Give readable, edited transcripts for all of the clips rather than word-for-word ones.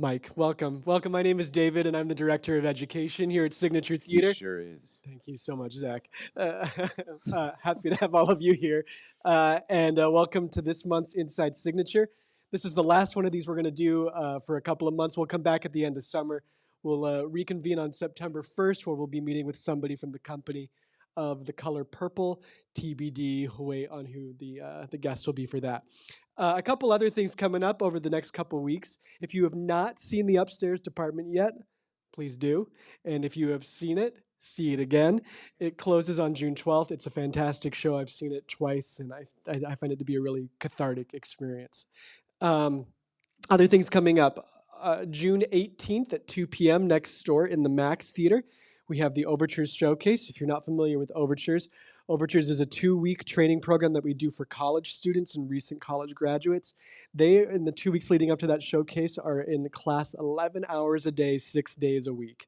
Mike, welcome. Welcome. My name is David, and I'm the Director of Education here at Signature He Theater. sure is. Thank you so much, Zach. Happy to have all of you here. And welcome to this month's Inside Signature. This is the last one of these we're going to do for a couple of months. We'll come back at the end of summer. We'll reconvene on September 1st, where we'll be meeting with somebody from the company of the color purple. TBD, wait on who the guest will be for that. A couple other things coming up over the next couple weeks. If you have not seen the upstairs department yet, please do. And if you have seen it, see it again. It closes on June 12th. It's a fantastic show. I've seen it twice, and I find it to be a really cathartic experience. Other things coming up. June 18th at 2 p.m. next door in the Max Theater, we have the Overtures Showcase. If you're not familiar with Overtures, Overtures is a 2-week training program that we do for college students and recent college graduates. They, in the 2 weeks leading up to that showcase, are in class 11 hours a day, 6 days a week.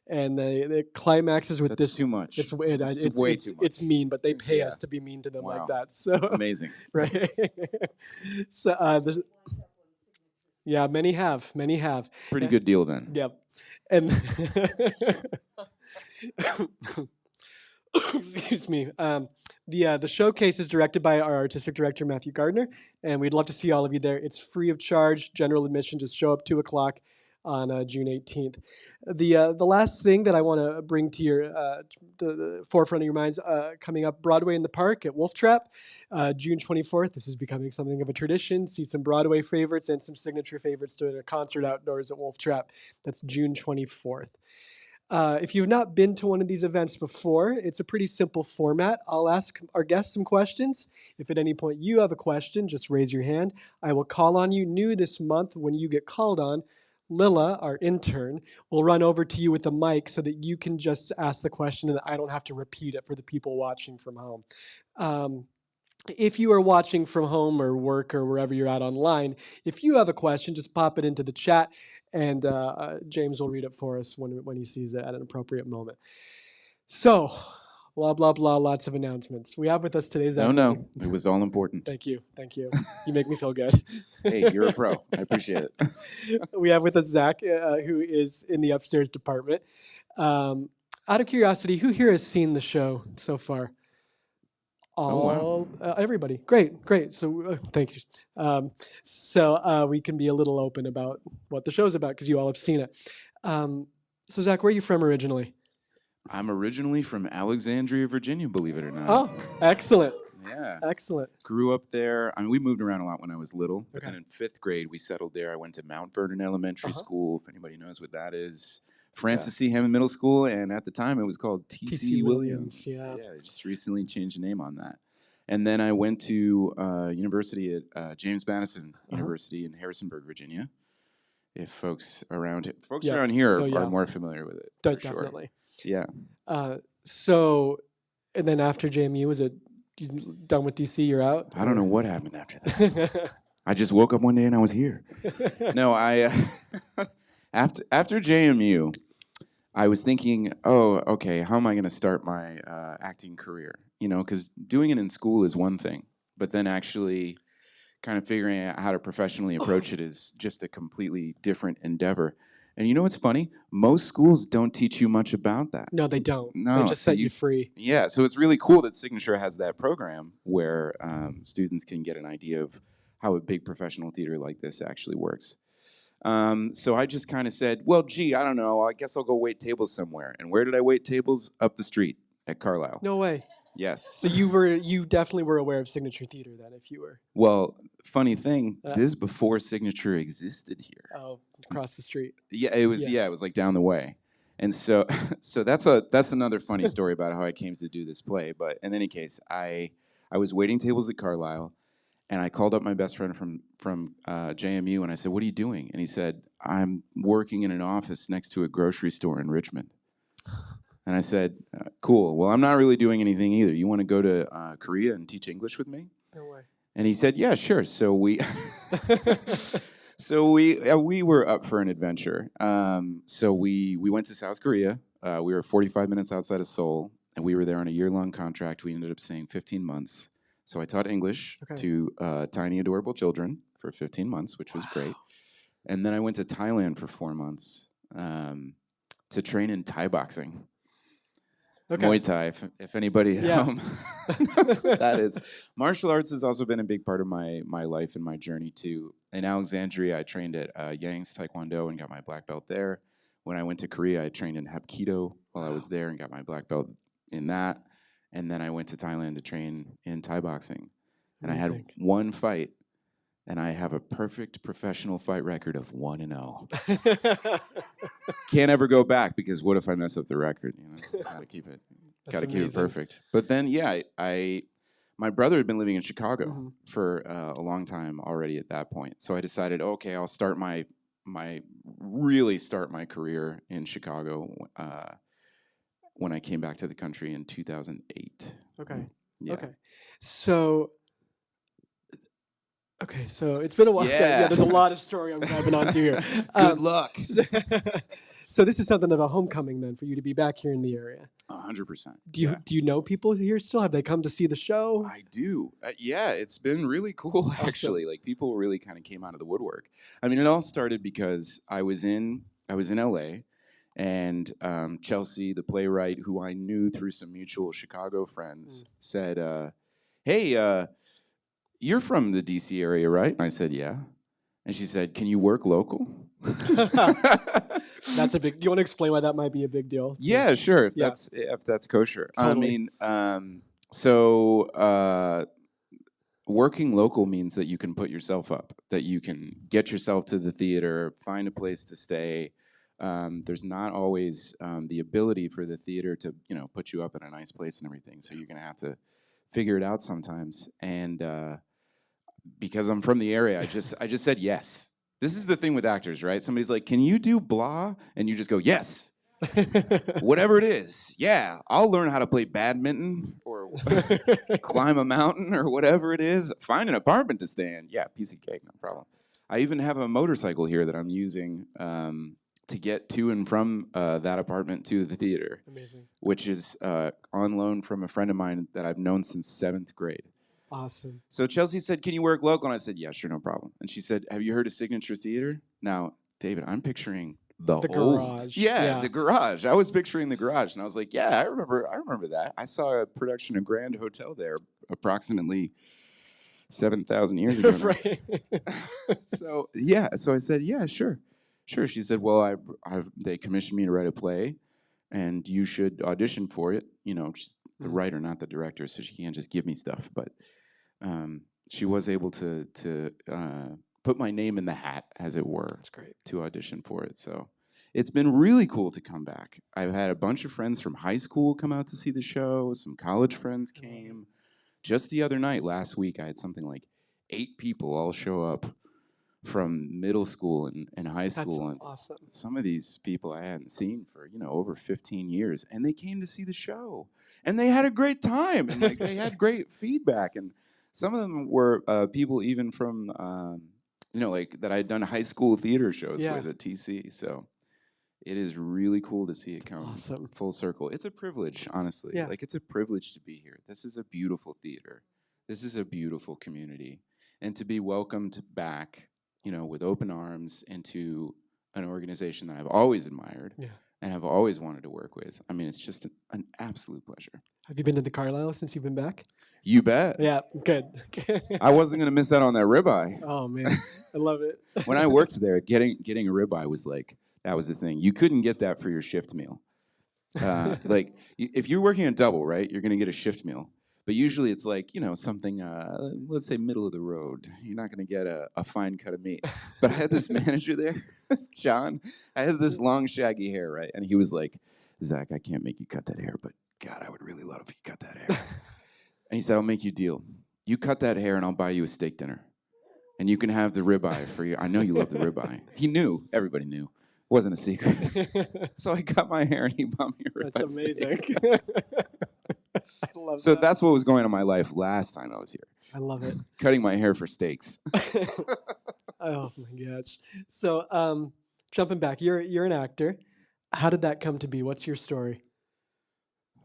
And the climaxes with That's this. too much. It's way too much. It's mean, but they pay us to be mean to them like that. So amazing. Right. So yeah, many have. Pretty good deal then. Yep. And excuse me. The showcase is directed by our artistic director, Matthew Gardner, and we'd love to see all of you there. It's free of charge, general admission. Just show up 2 o'clock on June 18th. The last thing that I want to bring to your the forefront of your minds, coming up, Broadway in the Park at Wolf Trap, June 24th. This is becoming something of a tradition. See some Broadway favorites and some signature favorites doing a concert outdoors at Wolf Trap. That's June 24th. If you've not been to one of these events before, it's a pretty simple format. I'll ask our guests some questions. If at any point you have a question, just raise your hand. I will call on you. New this month, when you get called on, Lila, our intern, will run over to you with a mic so that you can just ask the question and I don't have to repeat it for the people watching from home. If you are watching from home or work or wherever you're at online, if you have a question, just pop it into the chat and James will read it for us when he sees it at an appropriate moment. So, blah, blah, blah, lots of announcements. We have with us today, Zach. No, it was all important. Thank you. You make me feel good. Hey, you're a pro. I appreciate it. We have with us Zach, who is in the upstairs department. Out of curiosity, who here has seen the show so far? Everybody. Great. So thanks. So we can be a little open about what the show's about because you all have seen it. So Zach, where are you from originally? I'm originally from Alexandria, Virginia, believe it or not. Oh, excellent. Yeah. Excellent. Grew up there. I mean, we moved around a lot when I was little. But Okay. then in 5th grade, we settled there. I went to Mount Vernon Elementary School, if anybody knows what that is. Francis C. Hammond Middle School, and at the time it was called T.C. Williams. Yeah. They just recently changed the name on that. And then I went to university at James Madison University in Harrisonburg, Virginia. If folks around here are more familiar with it, for definitely. Sure. Yeah. So, and then after JMU, was it you done with DC? You're out? I don't know what happened after that. I just woke up one day and I was here. No, after JMU, I was thinking, okay, how am I going to start my acting career? Because doing it in school is one thing, but then actually kind of figuring out how to professionally approach it is just a completely different endeavor. And you know what's funny? Most schools don't teach you much about that. No, they don't. No, they just set you free. Yeah, so it's really cool that Signature has that program where students can get an idea of how a big professional theater like this actually works. So I just kind of said, well, gee, I don't know. I guess I'll go wait tables somewhere. And where did I wait tables? Up the street at Carlisle. No way. Yes. So you definitely were aware of Signature Theater then, if you were. Well, funny thing, this is before Signature existed here. Oh, across the street. Yeah, it was. Yeah, it was like down the way. And so that's another funny story about how I came to do this play. But in any case, I was waiting tables at Carlisle. And I called up my best friend from JMU, and I said, what are you doing? And he said, I'm working in an office next to a grocery store in Richmond. And I said, cool. Well, I'm not really doing anything either. You want to go to Korea and teach English with me? No way. And he said, yeah, sure. So we were up for an adventure. So we went to South Korea. We were 45 minutes outside of Seoul, and we were there on a year-long contract. We ended up staying 15 months. So I taught English to tiny, adorable children for 15 months, which was great. And then I went to Thailand for 4 months to train in Thai boxing. Okay. Muay Thai, if anybody at home knows what that is. Martial arts has also been a big part of my life and my journey too. In Alexandria, I trained at Yang's Taekwondo and got my black belt there. When I went to Korea, I trained in Hapkido while I was there and got my black belt in that. And then I went to Thailand to train in Thai boxing. And I had one fight, and I have a perfect professional fight record of 1-0. Can't ever go back because what if I mess up the record? You know, gotta keep it perfect. But then, my brother had been living in Chicago for a long time already at that point. So I decided, okay, I'll start my career in Chicago when I came back to the country in 2008. Okay. Yeah. Okay, so it's been a while. Yeah, there's a lot of story I'm grabbing onto here. Good luck. So this is something of a homecoming then for you to be back here in the area. 100%. Do you know people here still? Have they come to see the show? I do. Yeah, it's been really cool actually. Like people really kind of came out of the woodwork. I mean, it all started because I was in LA, and Chelsea, the playwright, who I knew through some mutual Chicago friends, said, "Hey, you're from the DC area, right?" And I said, "Yeah." And she said, "Can you work local?" That's a big. Do you want to explain why that might be a big deal? Yeah, sure. If that's kosher. Totally. I mean, working local means that you can put yourself up, that you can get yourself to the theater, find a place to stay. There's not always the ability for the theater to, put you up in a nice place and everything. So you're gonna have to figure it out sometimes. And because I'm from the area, I just said yes. This is the thing with actors, right? Somebody's like, "Can you do blah?" And you just go, "Yes." Whatever it is. Yeah, I'll learn how to play badminton or climb a mountain or whatever it is. Find an apartment to stay in. Yeah, piece of cake, no problem. I even have a motorcycle here that I'm using to get to and from that apartment to the theater. Amazing. Which is on loan from a friend of mine that I've known since 7th grade. Awesome. So Chelsea said, "Can you work local?" And I said, "Yeah, sure, no problem." And she said, "Have you heard of Signature Theater?" Now, David, I'm picturing the garage. Yeah, the garage. I was picturing the garage, and I was like, "Yeah, I remember that. I saw a production of Grand Hotel there approximately 7,000 years ago." Right. So I said, "Yeah, sure." She said, "Well, they commissioned me to write a play, and you should audition for it. She's the writer, not the director, so she can't just give me stuff." But she was able to put my name in the hat, as it were. That's great. To audition for it. So it's been really cool to come back. I've had a bunch of friends from high school come out to see the show. Some college friends came. Just the other night, last week, I had something like 8 people all show up from middle school and high school. That's awesome. And some of these people I hadn't seen for, over 15 years. And they came to see the show. And they had a great time. And they had great feedback. And some of them were people even from, that I had done high school theater shows with at TC. So it is really cool to see it come full circle. It's a privilege, honestly. Yeah. It's a privilege to be here. This is a beautiful theater. This is a beautiful community. And to be welcomed back, with open arms into an organization that I've always admired and have always wanted to work with. I mean, it's just an absolute pleasure. Have you been to the Carlisle since you've been back? You bet. Yeah, good. I wasn't going to miss out on that ribeye. Oh, man. I love it. When I worked there, getting a ribeye was that was the thing. You couldn't get that for your shift meal. If you're working a double, right, you're going to get a shift meal. But usually it's something, let's say middle of the road. You're not going to get a fine cut of meat. But I had this manager there, John. I had this long, shaggy hair, right? And he was like, "Zach, I can't make you cut that hair, but God, I would really love if you cut that hair." And he said, "I'll make you a deal. You cut that hair and I'll buy you a steak dinner. And you can have the ribeye for you. I know you love the ribeye." He knew. Everybody knew. It wasn't a secret. So I cut my hair and he bought me a ribeye. That's amazing. Steak. I love so that. That's what was going on in my life last time I was here. I love it. Cutting my hair for steaks. Oh my gosh. So jumping back, you're an actor. How did that come to be? What's your story?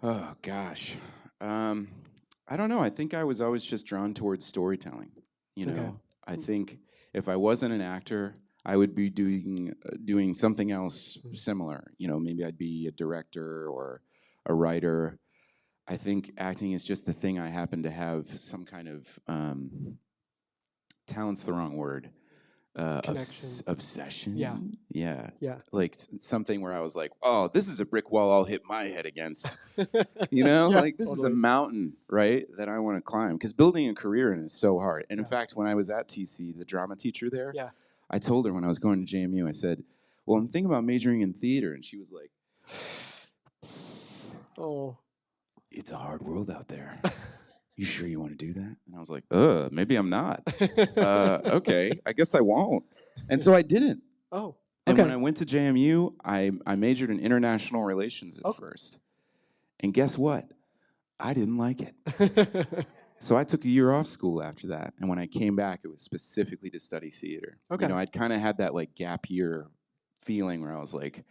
Oh gosh. I don't know. I think I was always just drawn towards storytelling. I think if I wasn't an actor, I would be doing something else similar. You know, maybe I'd be a director or a writer. I think acting is just the thing I happen to have some kind of talent's the wrong word. Obsession. Yeah. Yeah. Yeah. Like something where I was like, oh, this is a brick wall I'll hit my head against. You know, Yeah, like this is a mountain, right, that I want to climb. Because building a career in it is so hard. And in fact, when I was at TC, the drama teacher there, I told her when I was going to JMU, I said, well, I'm thinking about majoring in theater. And she was like, oh, it's a hard world out there. You sure you want to do that? And I was like, maybe I'm not. Okay, I guess I won't. And so I didn't. Oh, okay. And when I went to JMU, I majored in international relations at first. And guess what? I didn't like it. So I took a year off school after that. And when I came back, it was specifically to study theater. Okay. You know, I'd kind of had that like gap year feeling where I was like,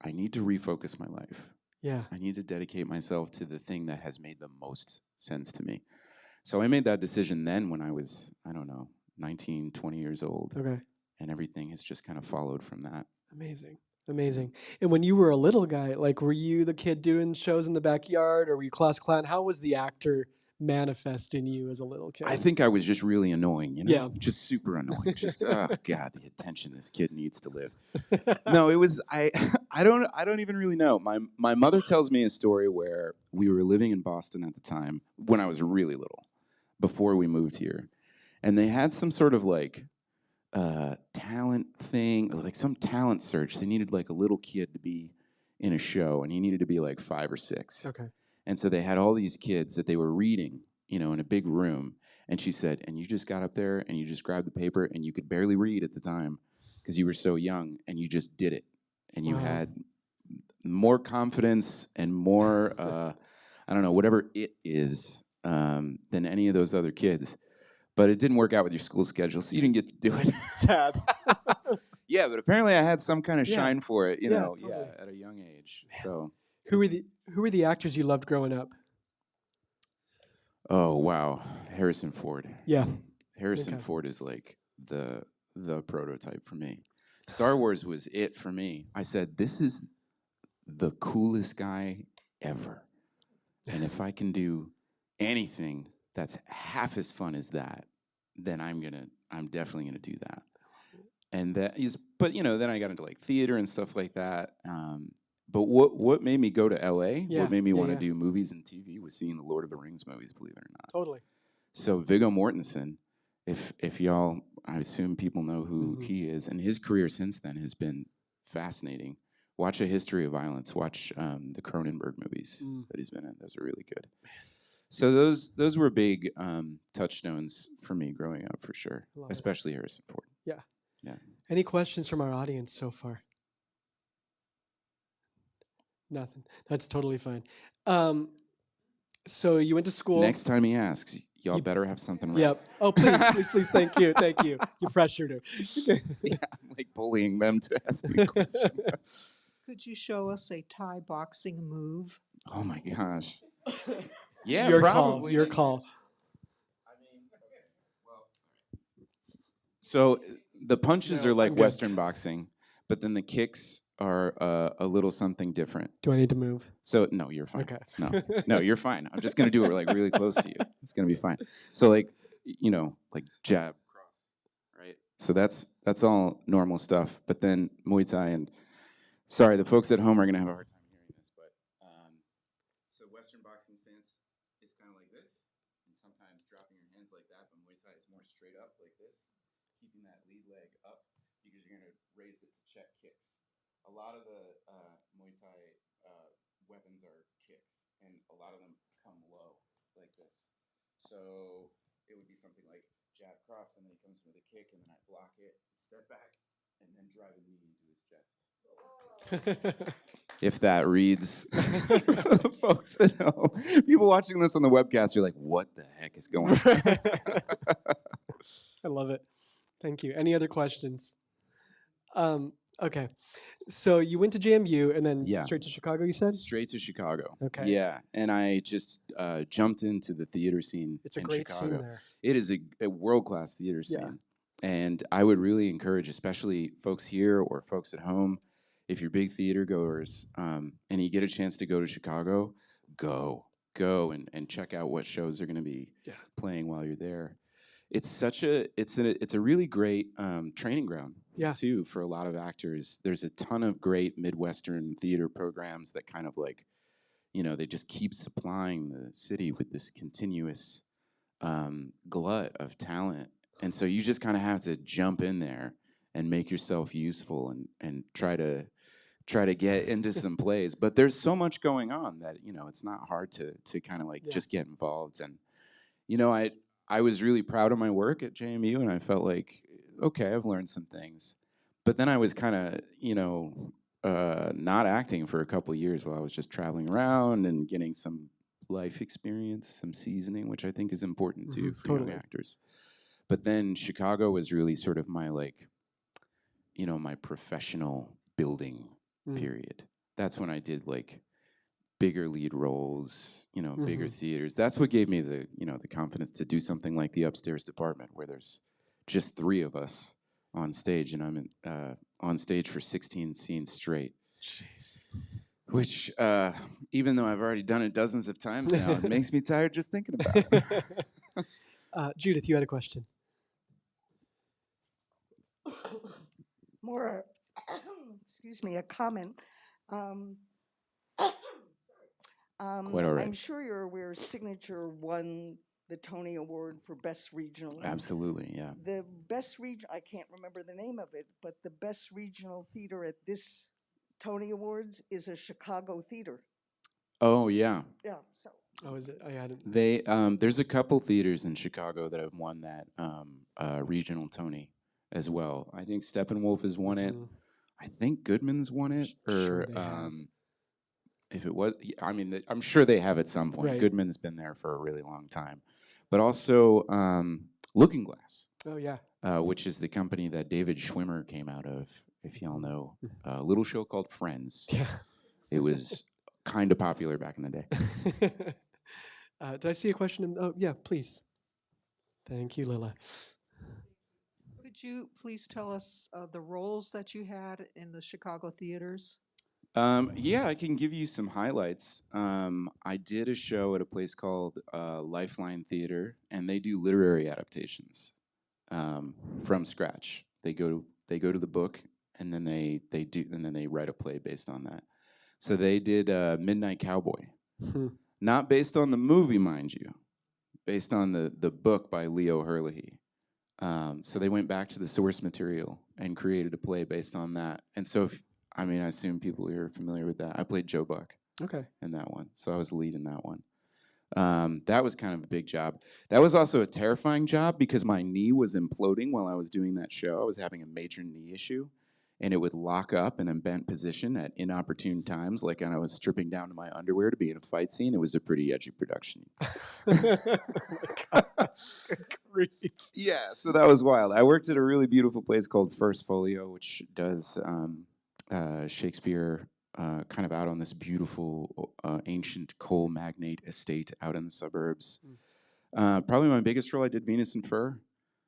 I need to refocus my life. Yeah. I need to dedicate myself to the thing that has made the most sense to me. So I made that decision then when I was, I don't know, 19, 20 years old. Okay. And everything has just kind of followed from that. Amazing. Amazing. And when you were a little guy, like, were you the kid doing shows in the backyard, or were you class clown? How was the actor manifest in you as a little kid? I think I was just really annoying, you know? Yeah. Just super annoying. Just, oh God, the attention this kid needs to live. No, it was, I don't even really know. My mother tells me a story where we were living in Boston at the time, when I was really little, before we moved here. And they had some sort of like talent thing, like some talent search. They needed like a little kid to be in a show, and he needed to be like 5 or 6. Okay. And so they had all these kids that they were reading, you know, in a big room. And she said, and you just got up there and you just grabbed the paper, and you could barely read at the time because you were so young, and you just did it. And you had more confidence and more, I don't know, whatever it is, than any of those other kids. But it didn't work out with your school schedule, so you didn't get to do it. Sad. Yeah, but apparently I had some kind of shine for it, you know, totally. at a young age. So Who were the actors you loved growing up? oh wow, Harrison Ford. Yeah. Harrison Ford is like the prototype for me. Star Wars was it for me. I said, this is the coolest guy ever. And if I can do anything that's half as fun as that, then I'm definitely gonna do that. And that is, but you know, then I got into like theater and stuff like that. But what made me go to LA? Yeah, what made me want to do movies and TV was seeing the Lord of the Rings movies, believe it or not. Totally. So Viggo Mortensen, if y'all, I assume people know who he is, and his career since then has been fascinating. Watch A History of Violence. Watch the Cronenberg movies that he's been in. Those are really good. So those were big touchstones for me growing up, for sure, especially Harrison Ford. Yeah. Yeah. Any questions from our audience so far? Nothing. That's totally fine. So you went to school. Next time he asks, y'all better have something right. Yep. Oh, please. Thank you. You pressured her. Yeah, I'm like bullying them to ask me a question. Could you show us a Thai boxing move? Oh my gosh. Yeah, Your probably. Your call. I mean, okay. Well, so the punches are like Western boxing, but then the kicks are a little something different. Do I need to move? So no, you're fine. Okay. No, you're fine. I'm just gonna do it like really close to you. It's gonna be fine. So like, you know, like jab, cross, right? So that's all normal stuff. But then Muay Thai and sorry, the folks at home are gonna have a hard time hearing this, but so Western boxing stance is kind of like this, and sometimes dropping your hands like that. But Muay Thai is more straight up like this, keeping that lead leg up because you're gonna raise it to check kicks. A lot of the Muay Thai weapons are kicks, and a lot of them come low, like this. So it would be something like jab cross, and then he comes with a kick, and then I block it, step back, and then drive a knee into his chest. If that reads, folks at home, people watching this on the webcast, you're like, what the heck is going on? I love it. Thank you. Any other questions? Okay. So you went to JMU and then straight to Chicago, you said? Straight to Chicago. Okay. Yeah. And I just jumped into the theater scene. It's a great Chicago. scene there. It is a world-class theater scene. And I would really encourage, especially folks here or folks at home, if you're big theater goers and you get a chance to go to Chicago, go and check out what shows are going to be playing while you're there. It's a really great training ground too for a lot of actors. There's a ton of great Midwestern theater programs that kind of like, they just keep supplying the city with this continuous glut of talent. And so you just kind of have to jump in there and make yourself useful and try to get into some plays. But there's so much going on that, it's not hard to kind of like just get involved. And, I was really proud of my work at JMU, and I felt like, okay, I've learned some things. But then I was kind of, not acting for a couple of years while I was just traveling around and getting some life experience, some seasoning, which I think is important too for young actors. But then Chicago was really sort of my my professional building period. That's when I did like bigger lead roles, bigger theaters. That's what gave me the confidence to do something like the Upstairs Department, where there's just 3 of us on stage, and I'm on stage for 16 scenes straight. Jeez. Which, even though I've already done it dozens of times now, it makes me tired just thinking about it. Judith, you had a question. More, excuse me, a comment. Quite all right. I'm sure you're aware Signature won the Tony Award for Best Regional. Absolutely, yeah. The best region, I can't remember the name of it, but the best regional theater at this Tony Awards is a Chicago theater. Oh, yeah. Yeah, so. Oh, is it? I hadn't. There's a couple theaters in Chicago that have won that regional Tony as well. I think Steppenwolf has won it. I think Goodman's won it, or if it was, I mean, I'm sure they have at some point. Right. Goodman's been there for a really long time, but also Looking Glass. Oh yeah, which is the company that David Schwimmer came out of. If y'all know, a little show called Friends. Yeah, it was kind of popular back in the day. Did I see a question? Oh yeah, please. Thank you, Lila. Could you please tell us the roles that you had in the Chicago theaters? Yeah, I can give you some highlights. I did a show at a place called Lifeline Theater, and they do literary adaptations from scratch. They go to the book, and then they write a play based on that. So they did Midnight Cowboy, not based on the movie, mind you, based on the book by Leo Herlihy. So they went back to the source material and created a play based on that. And so, I assume people here are familiar with that. I played Joe Buck in that one. So I was the lead in that one. That was kind of a big job. That was also a terrifying job because my knee was imploding while I was doing that show. I was having a major knee issue, and it would lock up in a bent position at inopportune times, like when I was stripping down to my underwear to be in a fight scene. It was a pretty edgy production. Oh my gosh, crazy. Yeah, so that was wild. I worked at a really beautiful place called First Folio, which does Shakespeare kind of out on this beautiful ancient coal magnate estate out in the suburbs. Probably my biggest role, I did Venus and Fur.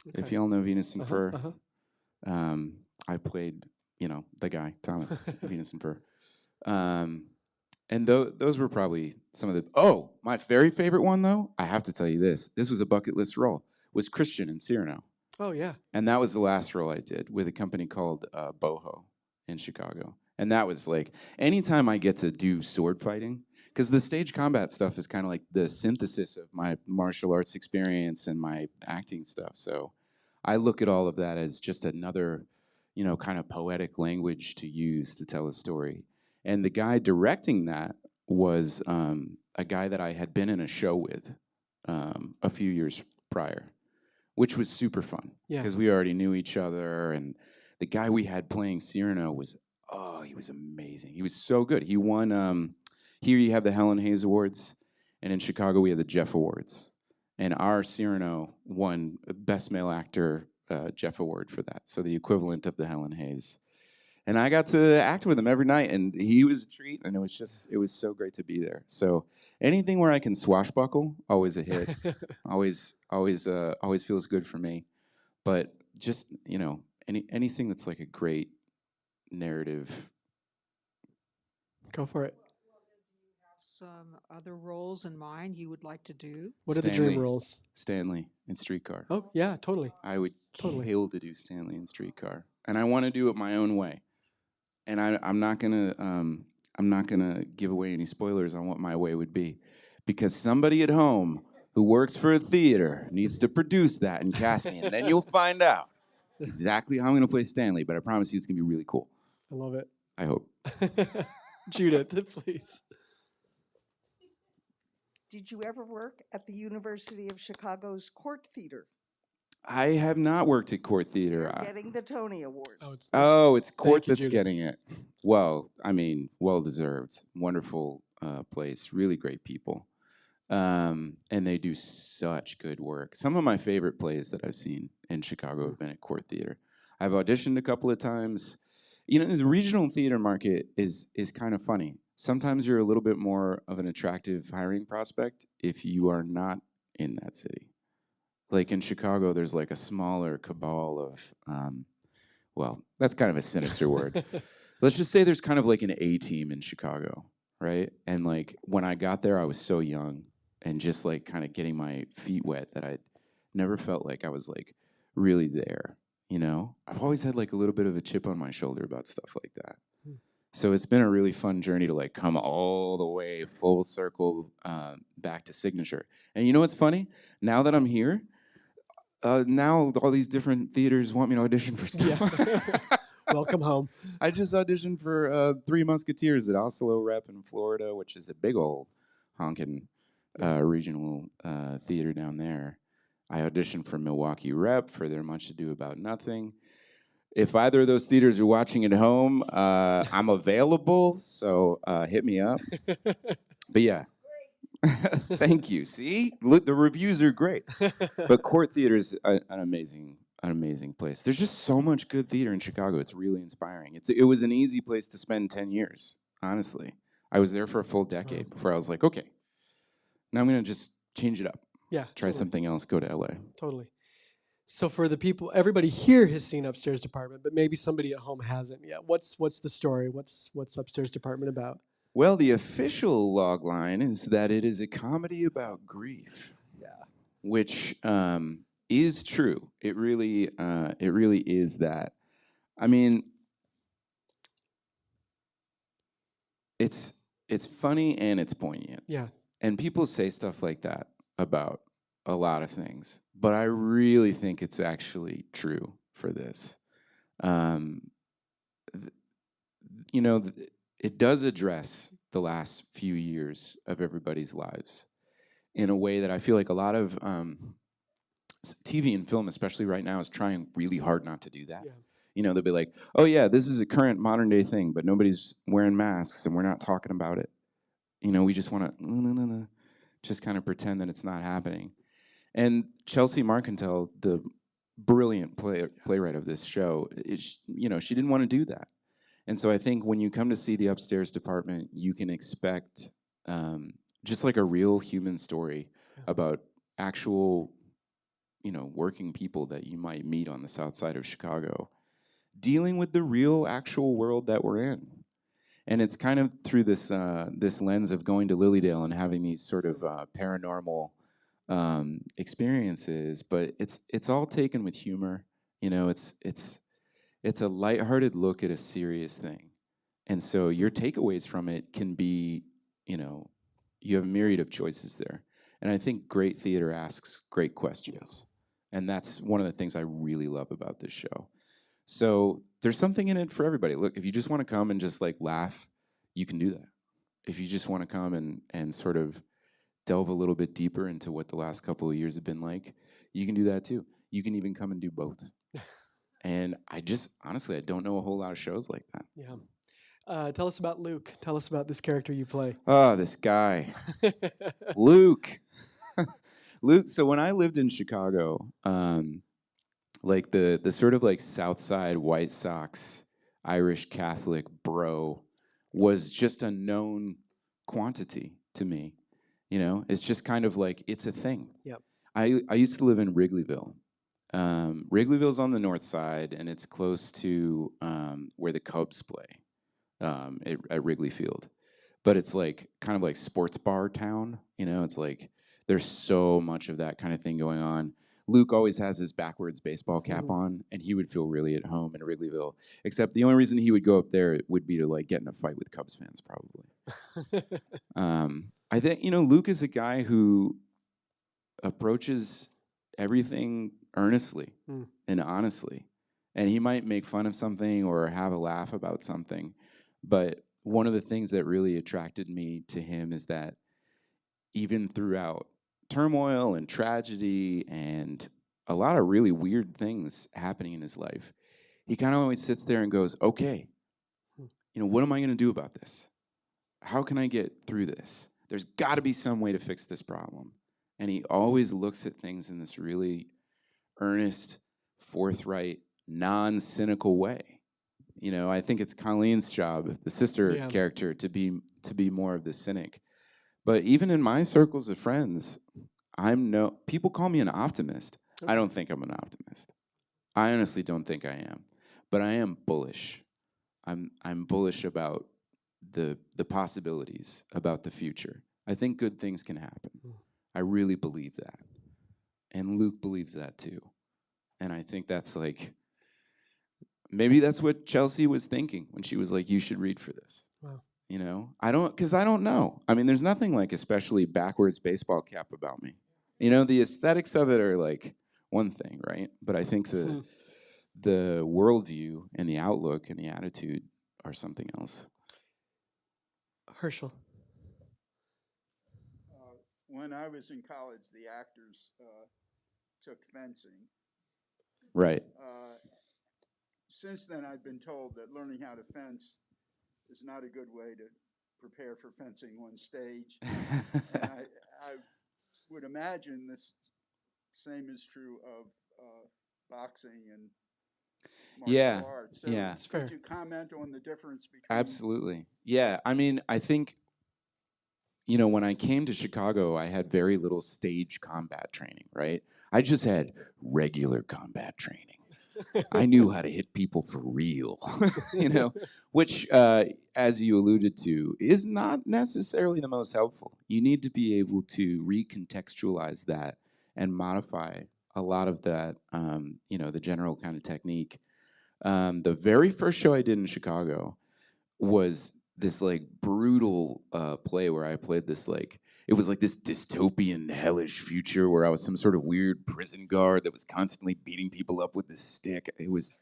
If y'all know Venus and Fur. I played, the guy, Thomas, Venus and Fur. And those were probably some of the... Oh, my very favorite one, though, I have to tell you this. This was a bucket list role, was Christian in Cyrano. Oh, yeah. And that was the last role I did with a company called Boho in Chicago. And that was like, anytime I get to do sword fighting, because the stage combat stuff is kind of like the synthesis of my martial arts experience and my acting stuff. So I look at all of that as just another, kind of poetic language to use to tell a story. And the guy directing that was a guy that I had been in a show with a few years prior, which was super fun because we already knew each other. And the guy we had playing Cyrano was, he was amazing. He was so good. He won, here you have the Helen Hayes Awards, and in Chicago we have the Jeff Awards. And our Cyrano won Best Male Actor Jeff Award for that, so the equivalent of the Helen Hayes. And I got to act with him every night, and he was a treat, and it was so great to be there. So anything where I can swashbuckle, always a hit. always feels good for me. But just, anything that's like a great narrative. Go for it. Some other roles in mind you would like to do? What are the dream Stanley. roles? Stanley in Streetcar. Oh, yeah, totally. I would Totally. kill to do Stanley in Streetcar, and I want to do it my own way. And I'm not gonna give away any spoilers on what my way would be, because somebody at home who works for a theater needs to produce that and cast me, and then you'll find out exactly how I'm gonna play Stanley. But I promise you, it's gonna be really cool. I love it. I hope. Judith, please. Did you ever work at the University of Chicago's Court Theater? I have not worked at Court Theater. You're getting the Tony Award. It's Court Thank you, that's Judith. getting it. Well, I mean, well deserved. Wonderful place. Really great people. And they do such good work. Some of my favorite plays that I've seen in Chicago have been at Court Theater. I've auditioned a couple of times. The regional theater market is kind of funny. Sometimes you're a little bit more of an attractive hiring prospect if you are not in that city. Like in Chicago, there's like a smaller cabal of, well, that's kind of a sinister word. Let's just say there's kind of like an A team in Chicago, right? And like when I got there, I was so young and just like kind of getting my feet wet that I never felt like I was like really there, I've always had like a little bit of a chip on my shoulder about stuff like that. So it's been a really fun journey to like come all the way full circle back to Signature. And you know what's funny? Now that I'm here, now all these different theaters want me to audition for stuff. Yeah. Welcome home. I just auditioned for Three Musketeers at Oslo Rep in Florida, which is a big old honking regional theater down there. I auditioned for Milwaukee Rep for their Much Ado About Nothing. If either of those theaters are watching at home, I'm available, so hit me up. But yeah. Thank you. See? Look, the reviews are great. But Court Theater is an amazing place. There's just so much good theater in Chicago. It's really inspiring. It was an easy place to spend 10 years, honestly. I was there for a full decade before I was like, okay, now I'm going to just change it up. Yeah. Try something else, go to LA. Totally. So for the people, everybody here has seen Upstairs Department, but maybe somebody at home hasn't yet. What's the story? What's Upstairs Department about? Well, the official log line is that it is a comedy about grief. Yeah. Which is true. It really is that. I mean, it's funny and it's poignant. Yeah. And people say stuff like that about a lot of things, but I really think it's actually true for this. It does address the last few years of everybody's lives in a way that I feel like a lot of TV and film, especially right now, is trying really hard not to do that. Yeah. They'll be like, oh yeah, this is a current modern day thing, but nobody's wearing masks and we're not talking about it. We just want to just kind of pretend that it's not happening. And Chelsea Marcantel, the brilliant playwright of this show, she didn't want to do that. And so I think when you come to see the Upstairs Department, you can expect just like a real human story about actual, working people that you might meet on the south side of Chicago, dealing with the real, actual world that we're in. And it's kind of through this lens of going to Lilydale and having these sort of paranormal experiences, but it's all taken with humor. It's a lighthearted look at a serious thing. And so your takeaways from it can be, you have a myriad of choices there. And I think great theater asks great questions. And that's one of the things I really love about this show. So there's something in it for everybody. Look, if you just want to come and just like laugh, you can do that. If you just want to come and sort of delve a little bit deeper into what the last couple of years have been like, you can do that too. You can even come and do both. And honestly, I don't know a whole lot of shows like that. Yeah. Tell us about Luke. Tell us about this character you play. Oh, this guy. Luke. Luke, so when I lived in Chicago, like the sort of like South Side White Sox Irish Catholic bro was just a known quantity to me. It's just kind of like, it's a thing. Yep. I used to live in Wrigleyville, Wrigleyville's on the north side, and it's close to where the Cubs play at Wrigley Field. But it's like kind of like sports bar town. You know, it's like there's so much of that kind of thing going on. Luke always has his backwards baseball cap on, and he would feel really at home in Wrigleyville. Except the only reason he would go up there would be to like get in a fight with Cubs fans, probably. I think Luke is a guy who approaches everything earnestly and honestly, and he might make fun of something or have a laugh about something, but one of the things that really attracted me to him is that even throughout turmoil and tragedy and a lot of really weird things happening in his life, he kind of always sits there and goes, okay, what am I going to do about this? How can I get through this? There's got to be some way to fix this problem. And he always looks at things in this really earnest, forthright, non-cynical way. I think it's Colleen's job, the sister character, to be more of the cynic. But even in my circles of friends, people call me an optimist. Okay. I don't think I'm an optimist. I honestly don't think I am. But I am bullish. I'm bullish about the possibilities, about the future. I think good things can happen. I really believe that. And Luke believes that too. And I think that's like, maybe that's what Chelsea was thinking when she was like, you should read for this. Wow. I don't know. I mean, there's nothing like especially backwards baseball cap about me. The aesthetics of it are like one thing, right? But I think the worldview and the outlook and the attitude are something else. Herschel. When I was in college, the actors took fencing. Right. Since then, I've been told that learning how to fence is not a good way to prepare for fencing on stage. And I would imagine this same is true of boxing and martial arts. So yeah. could you comment on the difference between... Absolutely. Yeah, I mean, I think, when I came to Chicago, I had very little stage combat training, right? I just had regular combat training. I knew how to hit people for real, which, as you alluded to, is not necessarily the most helpful. You need to be able to recontextualize that and modify a lot of that, the general kind of technique. The very first show I did in Chicago was this like brutal play where I played this it was like this dystopian hellish future where I was some sort of weird prison guard that was constantly beating people up with this stick. It was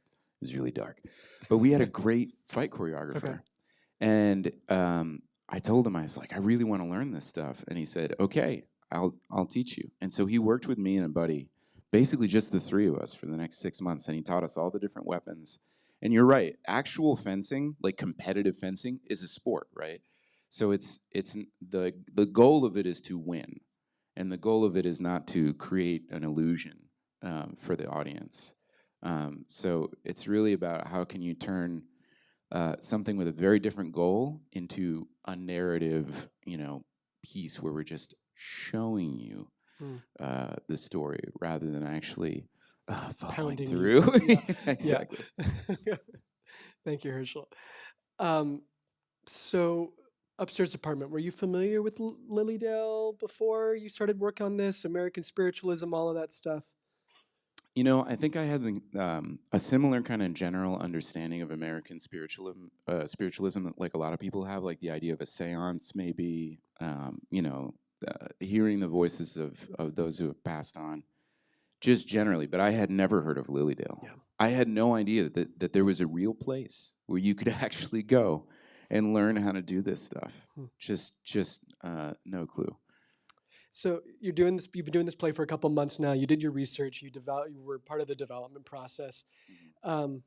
really dark, but we had a great fight choreographer. Okay. And I told him, I was like, I really want to learn this stuff, and he said, okay, I'll teach you. And so he worked with me and a buddy, basically just the three of us for the next 6 months, and he taught us all the different weapons. And you're right, actual fencing, like competitive fencing, is a sport, right? So it's the goal of it is to win, and the goal of it is not to create an illusion for the audience. So it's really about how can you turn something with a very different goal into a narrative, piece where we're just showing you the story rather than actually following through. Exactly. Yeah. Thank you, Herschel. So, Upstairs Apartment, were you familiar with Lilydale before you started work on this? American Spiritualism, all of that stuff? I think I had a similar kind of general understanding of American spiritualism, like a lot of people have, like the idea of a seance, maybe, hearing the voices of those who have passed on, just generally. But I had never heard of Lilydale. Yeah. I had no idea that there was a real place where you could actually go and learn how to do this stuff. Just no clue. So you've been doing this play for a couple months now. You did your research. You were part of the development process. What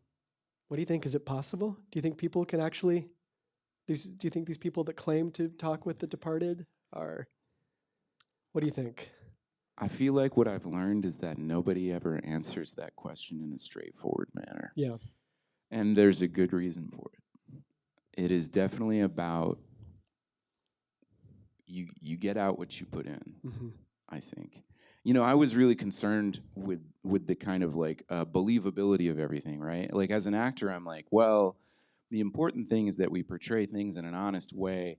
do you think? Is it possible? Do you think people can actually? Do you think these people that claim to talk with the departed are? What do you think? I feel like what I've learned is that nobody ever answers that question in a straightforward manner. Yeah. And there's a good reason for it. It is definitely about you get out what you put in. Mm-hmm. I think. I was really concerned with the kind of like believability of everything, right? Like as an actor, I'm like, well, the important thing is that we portray things in an honest way.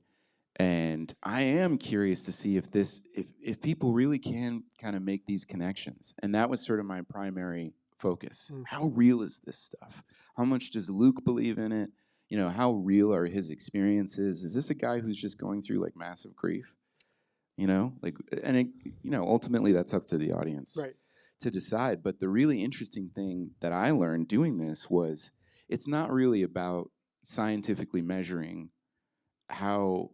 And I am curious to see if people really can kind of make these connections. And that was sort of my primary focus. How real is this stuff? How much does Luke believe in it? How real are his experiences? Is this a guy who's just going through like massive grief? Ultimately that's up to the audience to decide. But the really interesting thing that I learned doing this was it's not really about scientifically measuring how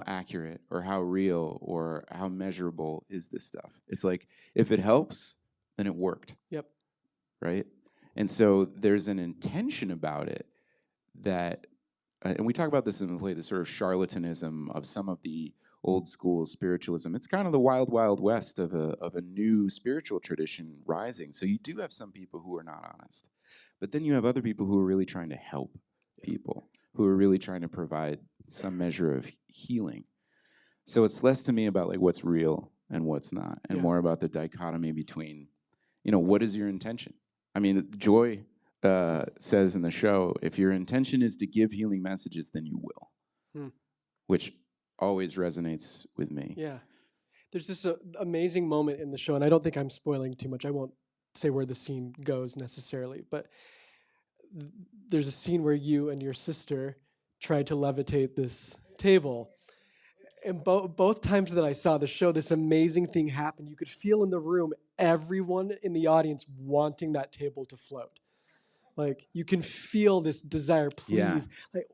accurate or how real or how measurable is this stuff. It's like, if it helps, then it worked. Yep. Right? And so there's an intention about it that, and we talk about this in the play, the sort of charlatanism of some of the old school spiritualism. It's kind of the wild, wild west of a new spiritual tradition rising. So you do have some people who are not honest. But then you have other people who are really trying to help people, who are really trying to provide some measure of healing. So it's less to me about like what's real and what's not, and more about the dichotomy between, what is your intention? I mean, Joy says in the show, if your intention is to give healing messages, then you will, which always resonates with me. Yeah. There's this amazing moment in the show, and I don't think I'm spoiling too much. I won't say where the scene goes necessarily, but there's a scene where you and your sister tried to levitate this table. And both times that I saw the show, this amazing thing happened. You could feel in the room, everyone in the audience wanting that table to float. Like, you can feel this desire, please. Yeah. Like,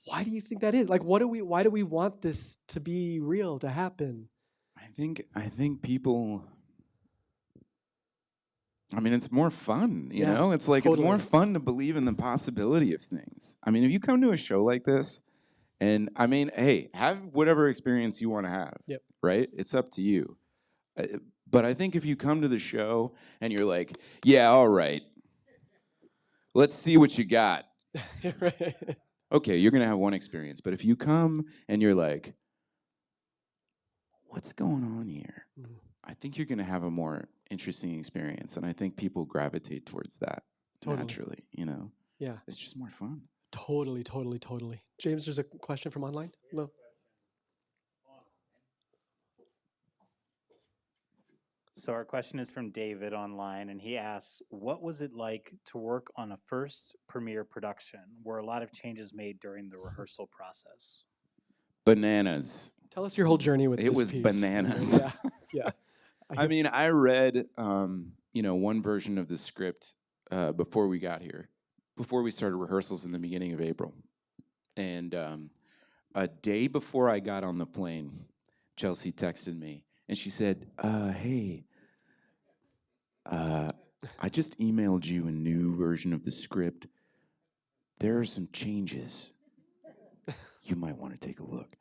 why do you think that is? Like, why do we want this to be real, to happen? I think people, I mean, it's more fun, you know? It's like, totally. It's more fun to believe in the possibility of things. I mean, if you come to a show like this, and I mean, hey, have whatever experience you want to have, right? It's up to you. But I think if you come to the show and you're like, yeah, all right, let's see what you got. Right. Okay, you're going to have one experience. But if you come and you're like, what's going on here? I think you're going to have a more interesting experience. And I think people gravitate towards that naturally, you know? Yeah. It's just more fun. Totally, totally, totally. James, there's a question from online? No. So our question is from David online, and he asks, what was it like to work on a first premiere production? Were a lot of changes made during the rehearsal process? Bananas. Tell us your whole journey with It this was piece. bananas. Yeah. I mean, I read, one version of the script before we got here, before we started rehearsals in the beginning of April. And a day before I got on the plane, Chelsea texted me, and she said, hey, I just emailed you a new version of the script. There are some changes. You might want to take a look.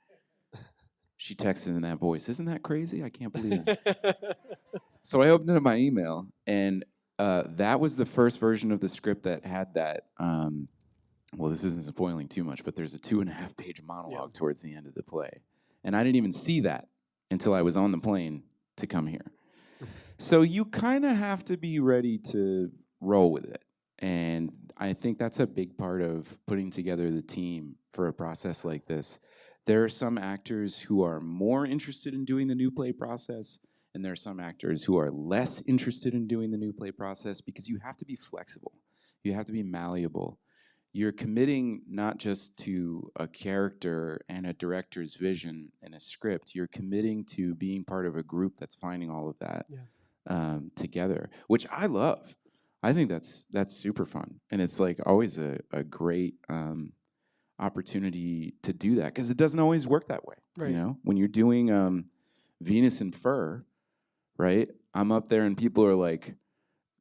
She texted in that voice. Isn't that crazy? I can't believe it. So I opened up my email, and that was the first version of the script that had that, well, this isn't spoiling too much, but there's a 2.5-page monologue towards the end of the play. And I didn't even see that until I was on the plane to come here. So you kind of have to be ready to roll with it. And I think that's a big part of putting together the team for a process like this. There are some actors who are more interested in doing the new play process, and there are some actors who are less interested in doing the new play process, because you have to be flexible. You have to be malleable. You're committing not just to a character and a director's vision and a script, you're committing to being part of a group that's finding all of that together, which I love. I think that's super fun. And it's like always a great opportunity to do that, because it doesn't always work that way. Right. You know, when you're doing Venus and Fur, right? I'm up there and people are like,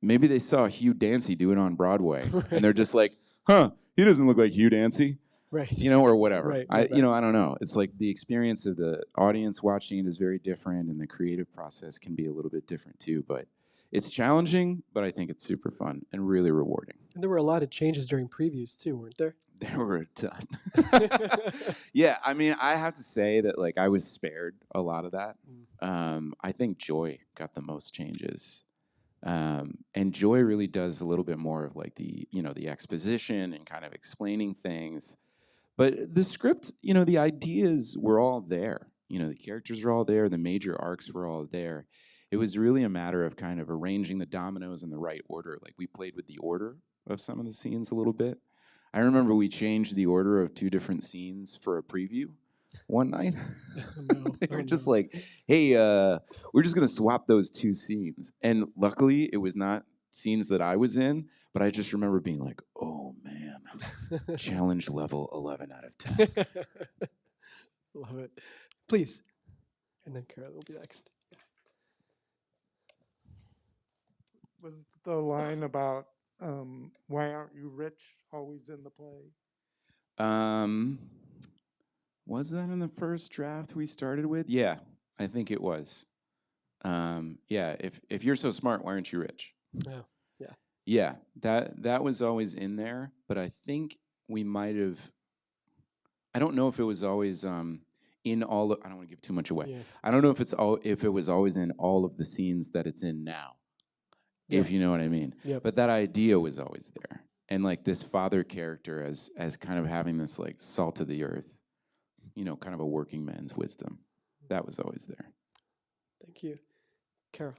maybe they saw Hugh Dancy do it on Broadway, and they're just like, huh, he doesn't look like Hugh Dancy. Right. You know, or whatever. Right. I don't know. It's like the experience of the audience watching it is very different, and the creative process can be a little bit different too. But it's challenging, but I think it's super fun and really rewarding. And there were a lot of changes during previews too, weren't there? There were a ton. Yeah, I mean, I have to say that like I was spared a lot of that. I think Joy got the most changes. And Joy really does a little bit more of like the exposition and kind of explaining things. But the script, the ideas were all there. The characters were all there. The major arcs were all there. It was really a matter of kind of arranging the dominoes in the right order. Like we played with the order of some of the scenes a little bit. I remember we changed the order of 2 different scenes for a preview one night. They were just like, hey, we're just going to swap those 2 scenes. And luckily, it was not scenes that I was in, but I just remember being like, oh, man, challenge level 11 out of 10. Love it. Please. And then Carol will be next. Was the line about why aren't you rich always in the play? Was that in the first draft we started with? Yeah, I think it was. Yeah, if you're so smart, why aren't you rich? Oh, yeah. Yeah, that was always in there, but I think we might have. I don't know if it was always in all. I don't want to give too much away. Yeah. I don't know if it was always in all of the scenes that it's in now. Yeah. If you know what I mean. Yep. But that idea was always there, and like this father character as kind of having this like salt of the earth, kind of a working man's wisdom. That was always there. Thank you. Carol.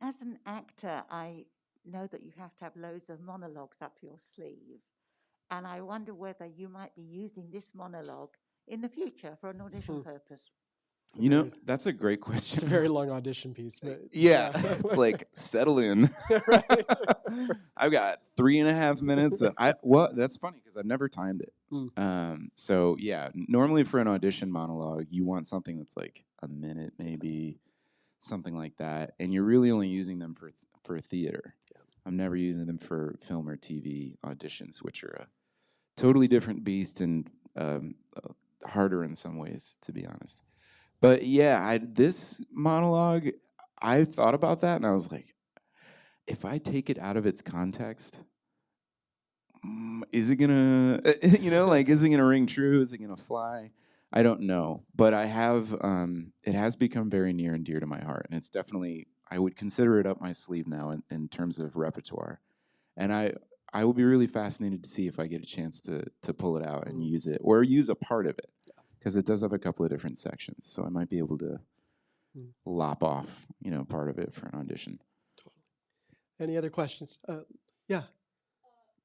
As an actor, I know that you have to have loads of monologues up your sleeve. And I wonder whether you might be using this monologue in the future for an audition purpose. That's a great question. It's a very long audition piece. But yeah. It's like, settle in. Right. I've got 3.5 minutes. That's funny because I've never timed it. So yeah, normally for an audition monologue, you want something that's like a minute, maybe something like that, and you're really only using them for theater. Yeah. I'm never using them for film or TV auditions, which are a totally different beast and harder in some ways, to be honest. But yeah, this monologue, I thought about that, and I was like, if I take it out of its context, is it gonna, is it gonna ring true? Is it gonna fly? I don't know, but I have. It has become very near and dear to my heart, and it's definitely. I would consider it up my sleeve now in terms of repertoire, and I will be really fascinated to see if I get a chance to pull it out and use it, or use a part of it, because it does have a couple of different sections, so I might be able to lop off, part of it for an audition. Totally. Any other questions? Yeah.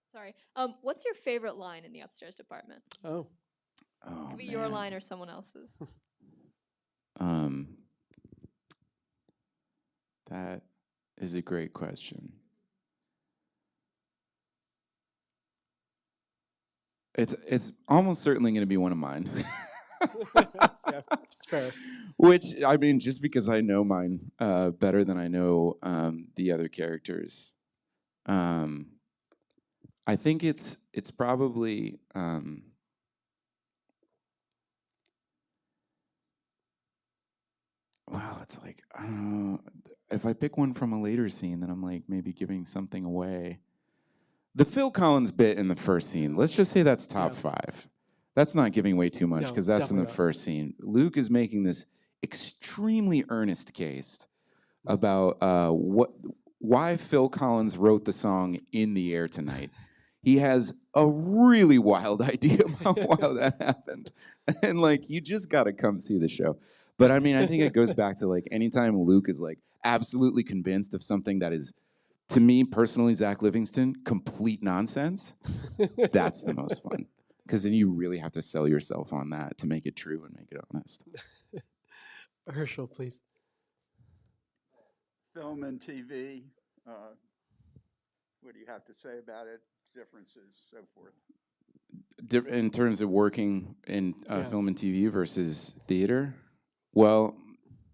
Sorry. What's your favorite line in the upstairs department? Oh. Oh, Could be man. your line or someone else's. That is a great question. It's almost certainly going to be one of mine. Yeah, it's fair. Which, I mean, just because I know mine better than I know the other characters, I think it's probably. Wow, it's like, if I pick one from a later scene, then I'm like maybe giving something away. The Phil Collins bit in the first scene, let's just say that's top 5. That's not giving away too much because that's in the first scene. Luke is making this extremely earnest case about why Phil Collins wrote the song In the Air Tonight. He has a really wild idea about why that happened. And like, you just got to come see the show. But I mean, I think it goes back to like anytime Luke is like absolutely convinced of something that is, to me personally, Zach Livingston, complete nonsense, that's the most fun. Because then you really have to sell yourself on that to make it true and make it honest. Rehearsal, please. Film and TV, what do you have to say about it? Differences, so forth. In terms of working in film and TV versus theater, well,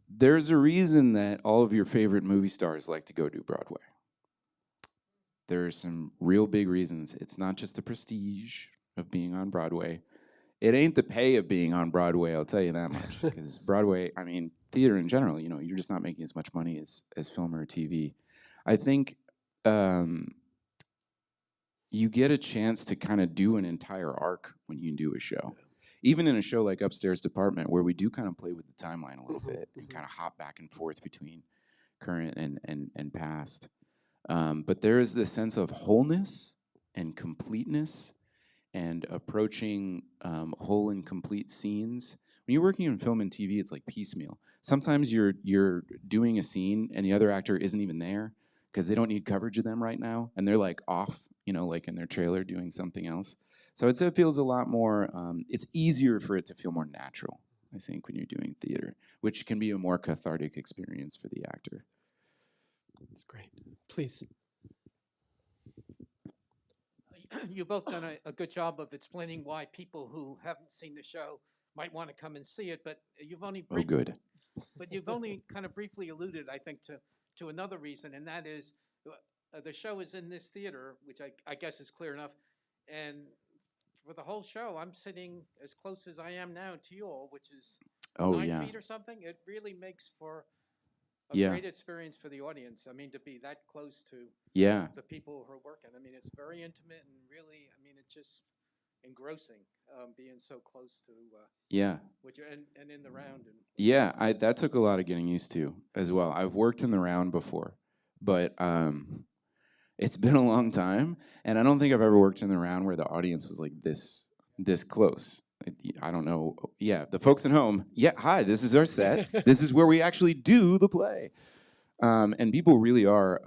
there's a reason that all of your favorite movie stars like to go do Broadway. There are some real big reasons. It's not just the prestige of being on Broadway. It ain't the pay of being on Broadway, I'll tell you that much. Because Broadway, I mean, theater in general, you're just not making as much money as film or TV. I think you get a chance to kind of do an entire arc when you do a show. even in a show like Upstairs Department, where we do kind of play with the timeline a little Mhm, bit and mhm. kind of hop back and forth between current and past. But there is this sense of wholeness and completeness and approaching whole and complete scenes. When you're working in film and TV, it's like piecemeal. Sometimes you're doing a scene and the other actor isn't even there because they don't need coverage of them right now, and they're like off, like in their trailer doing something else. So I'd say it feels a lot more. It's easier for it to feel more natural, I think, when you're doing theater, which can be a more cathartic experience for the actor. That's great. Please. You've both done a good job of explaining why people who haven't seen the show might want to come and see it, but you've only Oh, good. but you've only kind of briefly alluded, I think, to another reason, and that is the show is in this theater, which I guess is clear enough, and for the whole show, I'm sitting as close as I am now to you all, which is Oh, 9 yeah. feet or something. It really makes for a Yeah. great experience for the audience. I mean, to be that close to Yeah. the people who are working. I mean, it's very intimate and really, I mean, it's just engrossing being so close to Yeah. what you and in the round. And Yeah, that took a lot of getting used to as well. I've worked in the round before, but it's been a long time, and I don't think I've ever worked in the round where the audience was like this close. I don't know. Yeah, the folks at home. Yeah, hi. This is our set. This is where we actually do the play, and people really are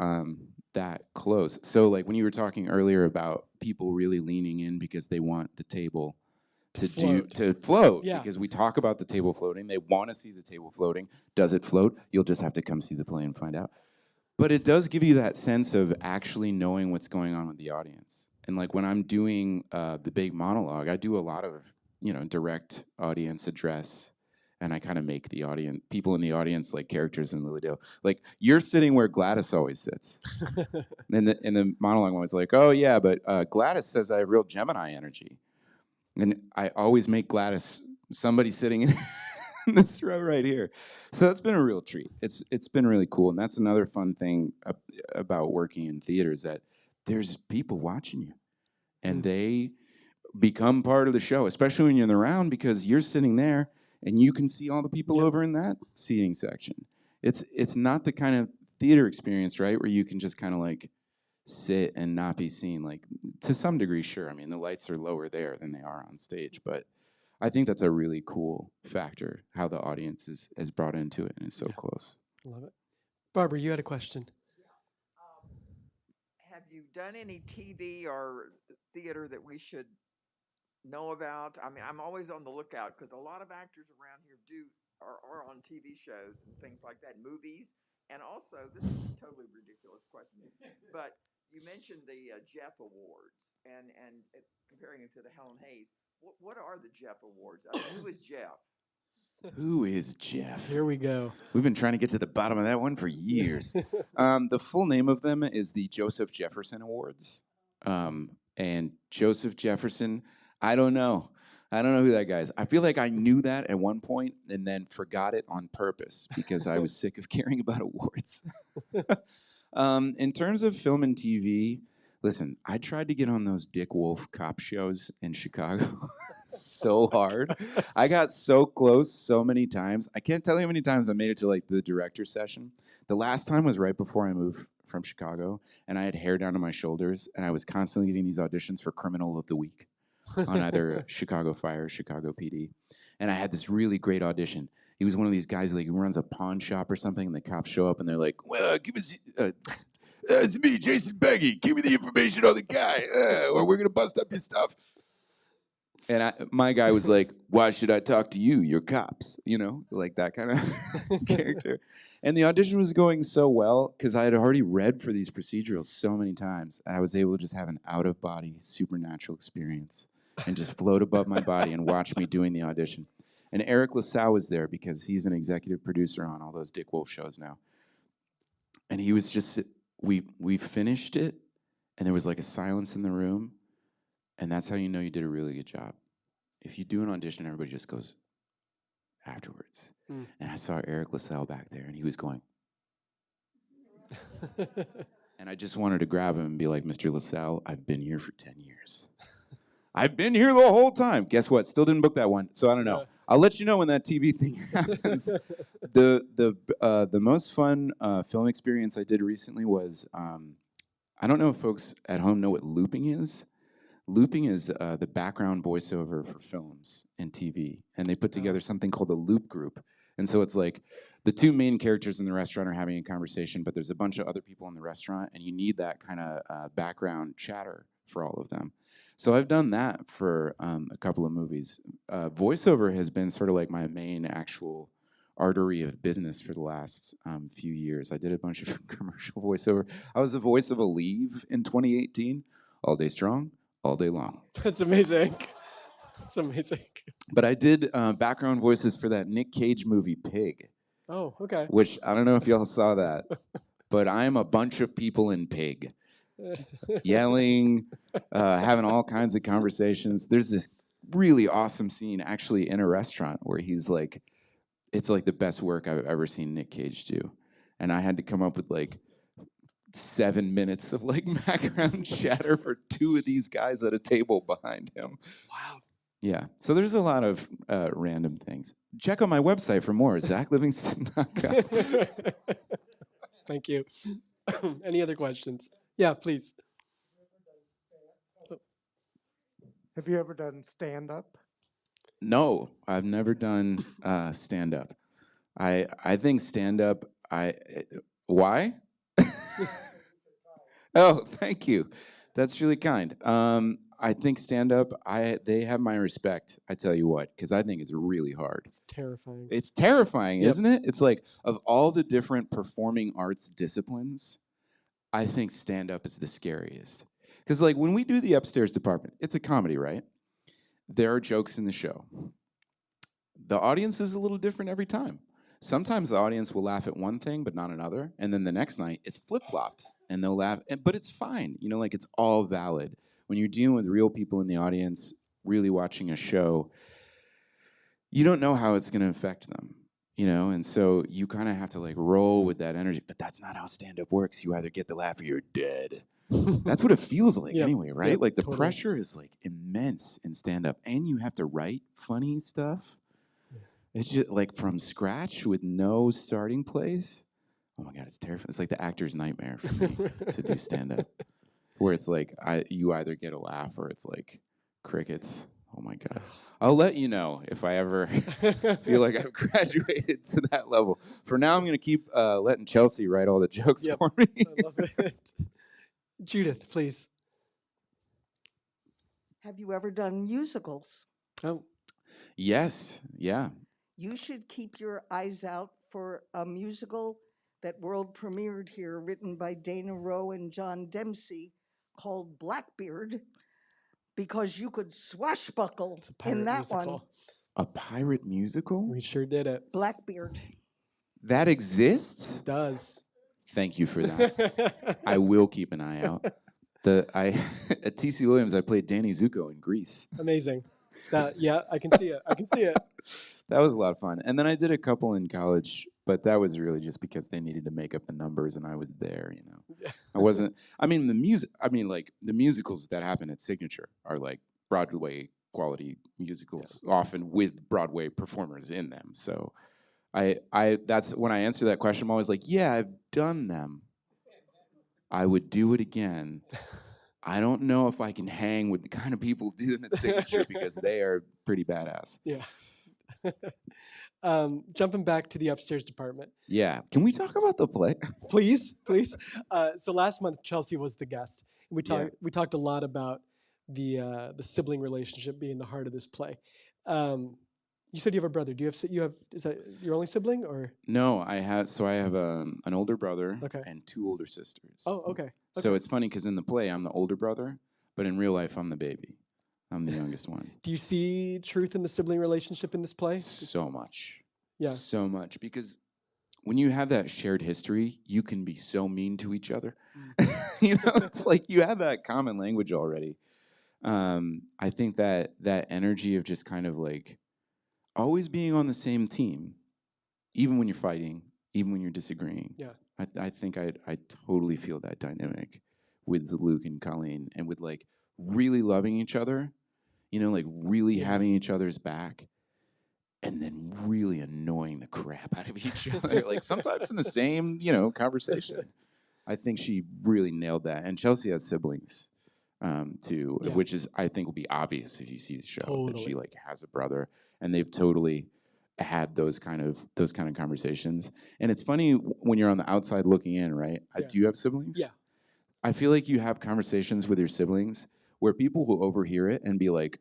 that close. So, like when you were talking earlier about people really leaning in because they want the table to float, Yeah. because we talk about the table floating. They want to see the table floating. Does it float? You'll just have to come see the play and find out. But it does give you that sense of actually knowing what's going on with the audience. And like when I'm doing the big monologue, I do a lot of direct audience address, and I kind of make the people in the audience like characters in Lilydale. Like you're sitting where Gladys always sits. In the monologue, I was like, oh yeah, but Gladys says I have real Gemini energy. And I always make Gladys somebody sitting in this row right here. So that's been a real treat. It's been really cool. And that's another fun thing about working in theater is that there's people watching you. And they become part of the show, especially when you're in the round, because you're sitting there and you can see all the people over in that seating section. It's not the kind of theater experience, right, where you can just kind of like sit and not be seen. Like to some degree, sure. I mean, the lights are lower there than they are on stage, but I think that's a really cool factor, how the audience is brought into it and is so close. Love it. Barbara, you had a question. Have you done any TV or theater that we should know about? I mean, I'm always on the lookout because a lot of actors around here are on TV shows and things like that, movies. And also, this is a totally ridiculous question, but you mentioned the Jeff Awards and comparing it to the Helen Hayes. What are the Jeff Awards? I mean, who is Jeff? Who is Jeff? Here we go. We've been trying to get to the bottom of that one for years. The full name of them is the Joseph Jefferson Awards. And Joseph Jefferson, I don't know who that guy is. I feel like I knew that at one point and then forgot it on purpose because I was sick of caring about awards. In terms of film and TV, listen, I tried to get on those Dick Wolf cop shows in Chicago so hard. I got so close so many times. I can't tell you how many times I made it to like the director session. The last time was right before I moved from Chicago, and I had hair down to my shoulders, and I was constantly getting these auditions for Criminal of the Week on either Chicago Fire or Chicago PD. And I had this really great audition. He was one of these guys like who runs a pawn shop or something, and the cops show up and they're like, well, give us, it's me, Jason Beggy. Give me the information on the guy, or we're going to bust up your stuff. And my guy was like, why should I talk to you? You're cops, like that kind of character. And the audition was going so well because I had already read for these procedurals so many times. I was able to just have an out-of-body supernatural experience and just float above my body and watch me doing the audition. And Eric LaSalle was there because he's an executive producer on all those Dick Wolf shows now. And he was just, we finished it, and there was like a silence in the room. And that's how you know you did a really good job. If you do an audition, everybody just goes afterwards. And I saw Eric LaSalle back there, and he was going. And I just wanted to grab him and be like, Mr. LaSalle, I've been here for 10 years. I've been here the whole time. Guess what? Still didn't book that one. So I don't know. Yeah. I'll let you know when that TV thing happens. The most fun film experience I did recently was I don't know if folks at home know what looping is. Looping is the background voiceover for films and TV, and they put together something called a loop group. And so it's like the two main characters in the restaurant are having a conversation, but there's a bunch of other people in the restaurant, and you need that kind of background chatter for all of them. So I've done that for a couple of movies. Voiceover has been sort of like my main actual artery of business for the last few years. I did a bunch of commercial voiceover. I was the voice of Aleve in 2018, all day strong, all day long. That's amazing. That's amazing. But I did background voices for that Nick Cage movie Pig, Oh, okay. which I don't know if y'all saw that, but I'm a bunch of people in Pig, yelling, having all kinds of conversations. There's this really awesome scene actually in a restaurant where he's like, it's like the best work I've ever seen Nick Cage do. And I had to come up with like 7 minutes of like background chatter for two of these guys at a table behind him. Wow. Yeah, so there's a lot of random things. Check out my website for more, zachlivingston.com. Thank you. Any other questions? Yeah, please. Have you ever done stand-up? No, I've never done stand-up. I think stand-up, why? Oh, thank you. That's really kind. I think stand-up, they have my respect, I tell you what, because I think it's really hard. It's terrifying. It's terrifying, Yep. isn't it? It's like, of all the different performing arts disciplines, I think stand-up is the scariest. Because like when we do the upstairs department, it's a comedy, right? There are jokes in the show. The audience is a little different every time. Sometimes the audience will laugh at one thing, but not another. And then the next night, it's flip-flopped, and they'll laugh. But it's fine. You know, like it's all valid. When you're dealing with real people in the audience, really watching a show, you don't know how it's going to affect them, you know? And so you kind of have to like roll with that energy. But that's not how stand-up works. You either get the laugh or you're dead. That's what it feels like anyway, right? Yep, Like the totally. pressure is like immense in stand-up. And you have to write funny stuff. It's just like from scratch with no starting place. Oh my God, it's terrifying. It's like the actor's nightmare for me to do stand-up. Where it's like you either get a laugh or it's like crickets. Oh my God. I'll let you know if I ever feel like I've graduated to that level. For now, I'm going to keep letting Chelsea write all the jokes Yep. for me. I love it. Judith, please. Have you ever done musicals? Oh, Yes, yeah. You should keep your eyes out for a musical that world premiered here, written by Dana Rowe and John Dempsey, called Blackbeard, because you could swashbuckle it's a pirate in that musical. one. A pirate musical? We sure did it. Blackbeard. That exists? It does. Thank you for that. I will keep an eye out. At TC Williams, I played Danny Zuko in Grease. Amazing. Yeah, I can see it. I can see it. That was a lot of fun. And then I did a couple in college, but that was really just because they needed to make up the numbers and I was there, you know. I wasn't, the musicals that happen at Signature are like Broadway quality musicals, often with Broadway performers in them. So that's when I answer that question, I'm always like, yeah, I've done them. I would do it again. I don't know if I can hang with the kind of people who do them at Signature because they are pretty badass. Yeah. Jumping back to the upstairs department. Yeah. Can we talk about the play? Please. So last month, Chelsea was the guest. We Yeah. talked a lot about the sibling relationship being the heart of this play. You said you have a brother. Is that your only sibling or? No, I have an older brother Okay. and two older sisters. Oh, okay. So it's funny because in the play I'm the older brother, but in real life I'm the baby. I'm the youngest one. Do you see truth in the sibling relationship in this play? So much. Yeah. So much. Because when you have that shared history, you can be so mean to each other. You know, it's like you have that common language already. I think that energy of just kind of like always being on the same team, even when you're fighting, even when you're disagreeing. Yeah. I think I totally feel that dynamic with Luke and Colleen, and with like really loving each other you know, like really having each other's back, and then really annoying the crap out of each other, like sometimes in the same, you know, conversation. I think she really nailed that. And Chelsea has siblings too, which is, I think, will be obvious if you see the show, that she like has a brother, and they've totally had those kind of conversations. And it's funny when you're on the outside looking in, right? Do you have siblings? Yeah. I feel like you have conversations with your siblings where people will overhear it and be like,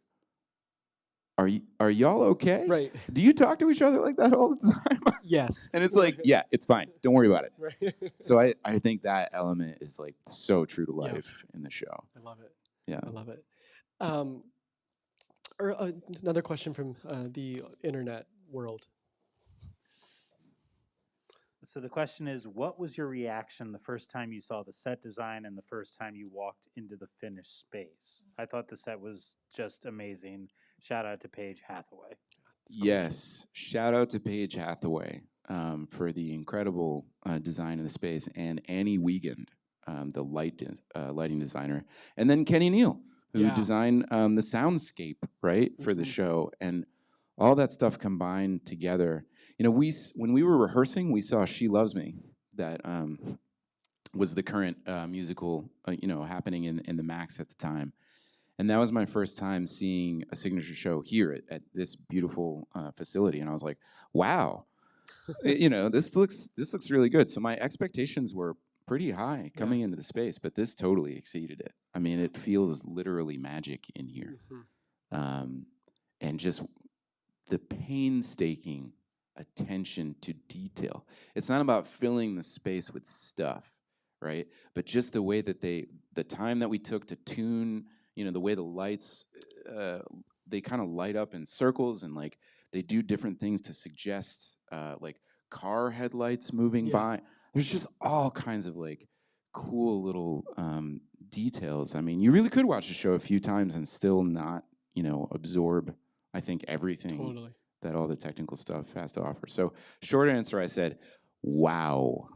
are y'all okay? Right. Do you talk to each other like that all the time? Yes. And it's like, yeah, it's fine. Don't worry about it. Right. So I think that element is like so true to life in the show. I love it. Yeah. I love it. Another question from the internet world. So the question is, what was your reaction the first time you saw the set design and the first time you walked into the finished space? I thought the set was just amazing. Shout out to Paige Hathaway. Yes, shout out to Paige Hathaway for the incredible design of the space, and Annie Wiegand, the lighting designer, and then Kenny Neal, who designed the soundscape, right, for the show, and all that stuff combined together. You know, when we were rehearsing, we saw "She Loves Me," that was the current musical, you know, happening in the Max at the time. And that was my first time seeing a signature show here at this beautiful facility, and I was like, "Wow, you know, this looks really good." So my expectations were pretty high coming into the space, but this totally exceeded it. I mean, it feels literally magic in here, and just the painstaking attention to detail. It's not about filling the space with stuff, right? But just the way that the time that we took to tune. You know, the way the lights, they kind of light up in circles, and like they do different things to suggest like car headlights moving by. There's just all kinds of like cool little details. I mean, you really could watch the show a few times and still not, you know, absorb, I think, everything that all the technical stuff has to offer. So short answer, I said, wow,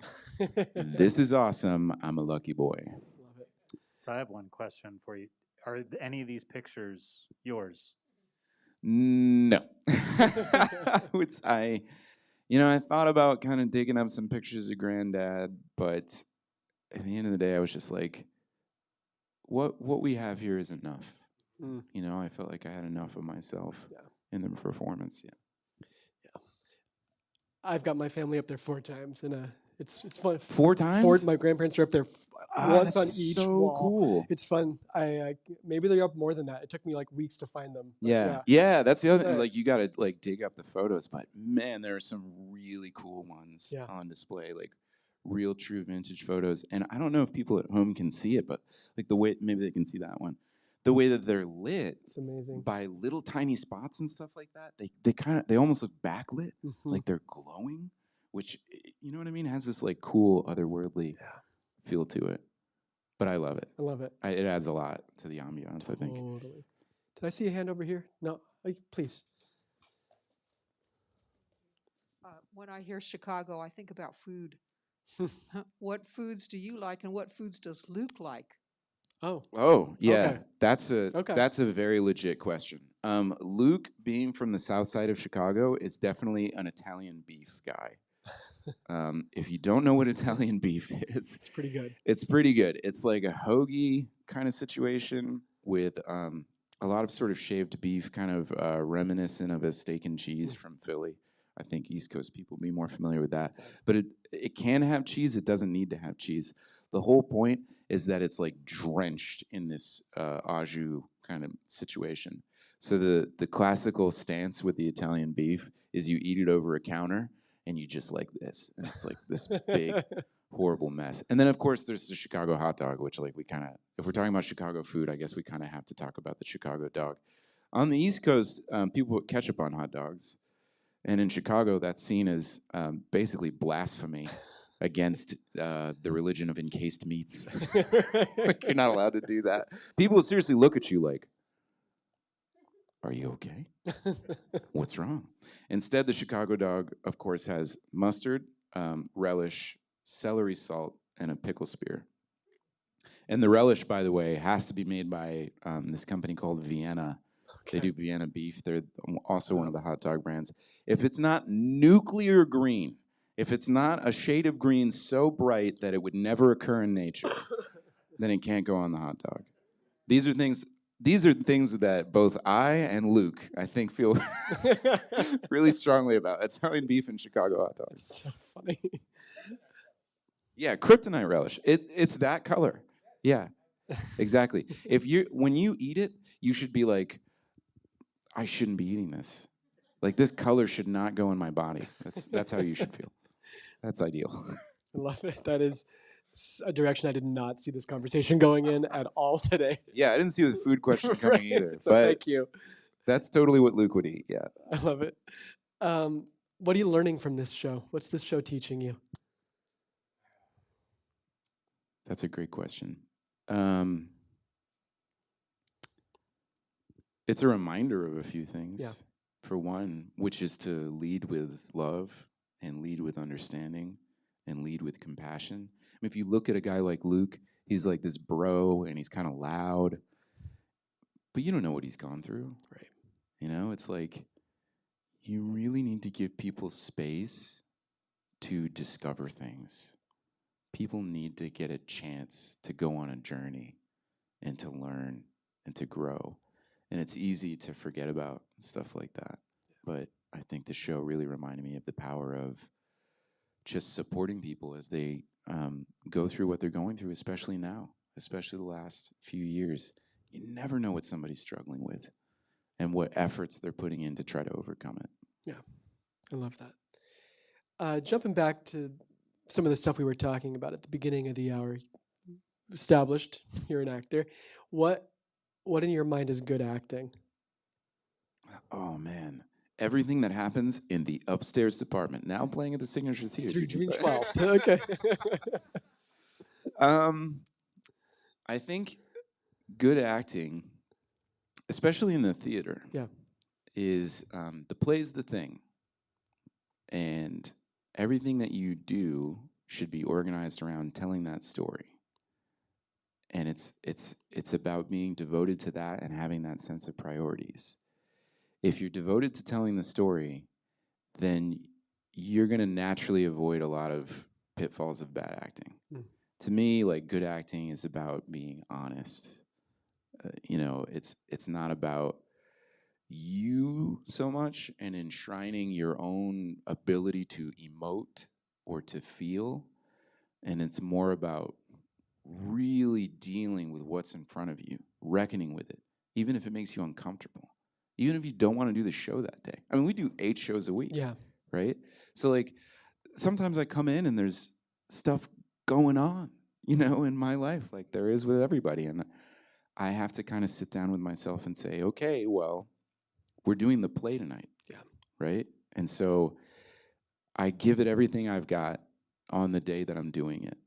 this is awesome. I'm a lucky boy. Love it. So I have one question for you. Are any of these pictures yours? No. You know, I thought about kind of digging up some pictures of Granddad, but at the end of the day, I was just like, what we have here is enough. You know, I felt like I had enough of myself in the performance. Yeah. I've got my family up there 4 times, and it's fun. 4 times? My grandparents are up there once on each wall. Cool. It's fun. I maybe they're up more than that. It took me like weeks to find them. Yeah. That's the other thing. Like, you got to like dig up the photos, but man, there are some really cool ones on display. Like real, true vintage photos. And I don't know if people at home can see it, but like the way maybe they can see that one. The way that they're lit, it's amazing, by little tiny spots and stuff like that. They almost look backlit, like they're glowing. Which, you know what I mean, has this like cool otherworldly feel to it. But I love it. I love it. It adds a lot to the ambiance, I think. Totally. Did I see a hand over here? No, please. When I hear Chicago, I think about food. What foods do you like, and what foods does Luke like? Oh, yeah. Okay. That's a very legit question. Luke, being from the south side of Chicago, is definitely an Italian beef guy. If you don't know what Italian beef is, it's pretty good. It's pretty good. It's like a hoagie kind of situation with a lot of sort of shaved beef, kind of reminiscent of a steak and cheese from Philly. I think East Coast people be more familiar with that. But it can have cheese. It doesn't need to have cheese. The whole point is that it's like drenched in this au jus kind of situation. So the classical stance with the Italian beef is you eat it over a counter, and you just like this. And it's like this big, horrible mess. And then, of course, there's the Chicago hot dog, which like we kind of, if we're talking about Chicago food, I guess we kind of have to talk about the Chicago dog. On the East Coast, people put ketchup on hot dogs. And in Chicago, that's seen as basically blasphemy against the religion of encased meats. Like, you're not allowed to do that. People will seriously look at you like, are you okay? What's wrong? Instead, the Chicago dog, of course, has mustard, relish, celery salt, and a pickle spear. And the relish, by the way, has to be made by this company called Vienna, They do Vienna beef. They're also one of the hot dog brands. If it's not nuclear green, if it's not a shade of green so bright that it would never occur in nature, then it can't go on the hot dog. These are things that both I and Luke, I think, feel really strongly about. Italian beef and Chicago hot dogs. So funny. Yeah, kryptonite relish. It's that color. Yeah, exactly. When you eat it, you should be like, I shouldn't be eating this. Like, this color should not go in my body. That's how you should feel. That's ideal. I love it. That is a direction I did not see this conversation going in at all today. Yeah, I didn't see the food question coming either. So but thank you. That's totally what Luke would eat. Yeah. I love it. What are you learning from this show? What's this show teaching you? That's a great question. It's a reminder of a few things. Yeah. For one, which is to lead with love and lead with understanding and lead with compassion. I mean, if you look at a guy like Luke, he's like this bro and he's kind of loud, but you don't know what he's gone through. Right. You know, it's like you really need to give people space to discover things. People need to get a chance to go on a journey and to learn and to grow. And it's easy to forget about stuff like that. But I think the show really reminded me of the power of just supporting people as they go through what they're going through, especially now, especially the last few years. You never know what somebody's struggling with and what efforts they're putting in to try to overcome it. Yeah, I love that. Jumping back to some of the stuff we were talking about at the beginning of the hour, established you're an actor. What in your mind is good acting? Oh, man. Everything that happens in the upstairs department, now playing at the Signature Theater. Through June 12th. Okay. I think good acting, especially in the theater, is the play's the thing. And everything that you do should be organized around telling that story. And it's about being devoted to that and having that sense of priorities. If you're devoted to telling the story, then you're going to naturally avoid a lot of pitfalls of bad acting. To me, like, good acting is about being honest. It's not about you so much and enshrining your own ability to emote or to feel, and it's more about really dealing with what's in front of you, reckoning with it, even if it makes you uncomfortable, even if you don't want to do the show that day. I mean, we do 8 shows a week, right? So, like, sometimes I come in and there's stuff going on, in my life, like there is with everybody, and I have to kind of sit down with myself and say, okay, well, we're doing the play tonight, right? And so I give it everything I've got on the day that I'm doing it.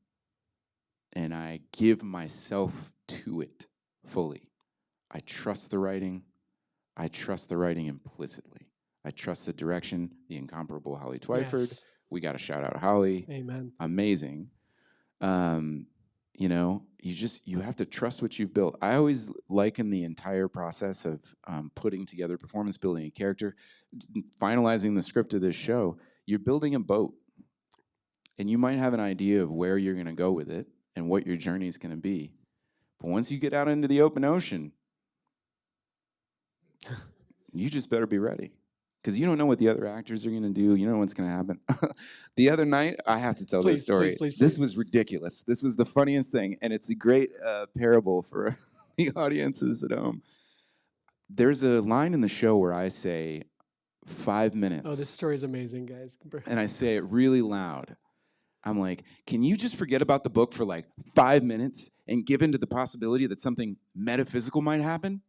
And I give myself to it fully. I trust the writing. I trust the writing implicitly. I trust the direction, the incomparable Holly Twyford. Yes. We got to shout out Holly. Amen. Amazing. You have to trust what you've built. I always liken the entire process of putting together performance, building a character, finalizing the script of this show. You're building a boat. And you might have an idea of where you're going to go with it and what your journey is going to be. But once you get out into the open ocean, you just better be ready. Because you don't know what the other actors are going to do. You don't know what's going to happen. The other night, I have to tell this story. Please. This was ridiculous. This was the funniest thing. And it's a great parable for the audiences at home. There's a line in the show where I say 5 minutes. Oh, this story is amazing, guys. And I say it really loud. I'm like, can you just forget about the book for like 5 minutes and give in to the possibility that something metaphysical might happen?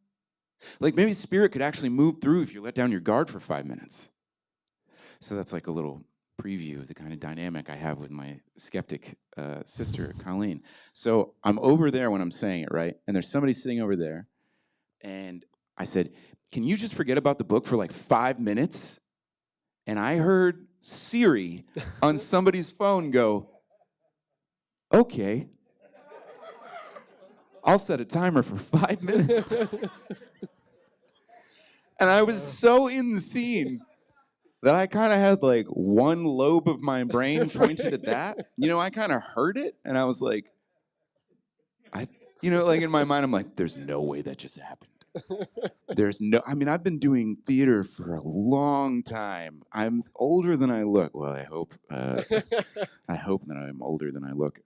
Like, maybe spirit could actually move through if you let down your guard for 5 minutes. So that's like a little preview of the kind of dynamic I have with my skeptic sister, Colleen. So I'm over there when I'm saying it, right? And there's somebody sitting over there. And I said, can you just forget about the book for like 5 minutes? And I heard Siri on somebody's phone go, okay. I'll set a timer for 5 minutes. And I was so in the scene that I kind of had like one lobe of my brain pointed at that. I kind of heard it, and I was like, like in my mind, I'm like, there's no way that just happened. I've been doing theater for a long time. I'm older than I look. Well, I hope. I hope that I'm older than I look.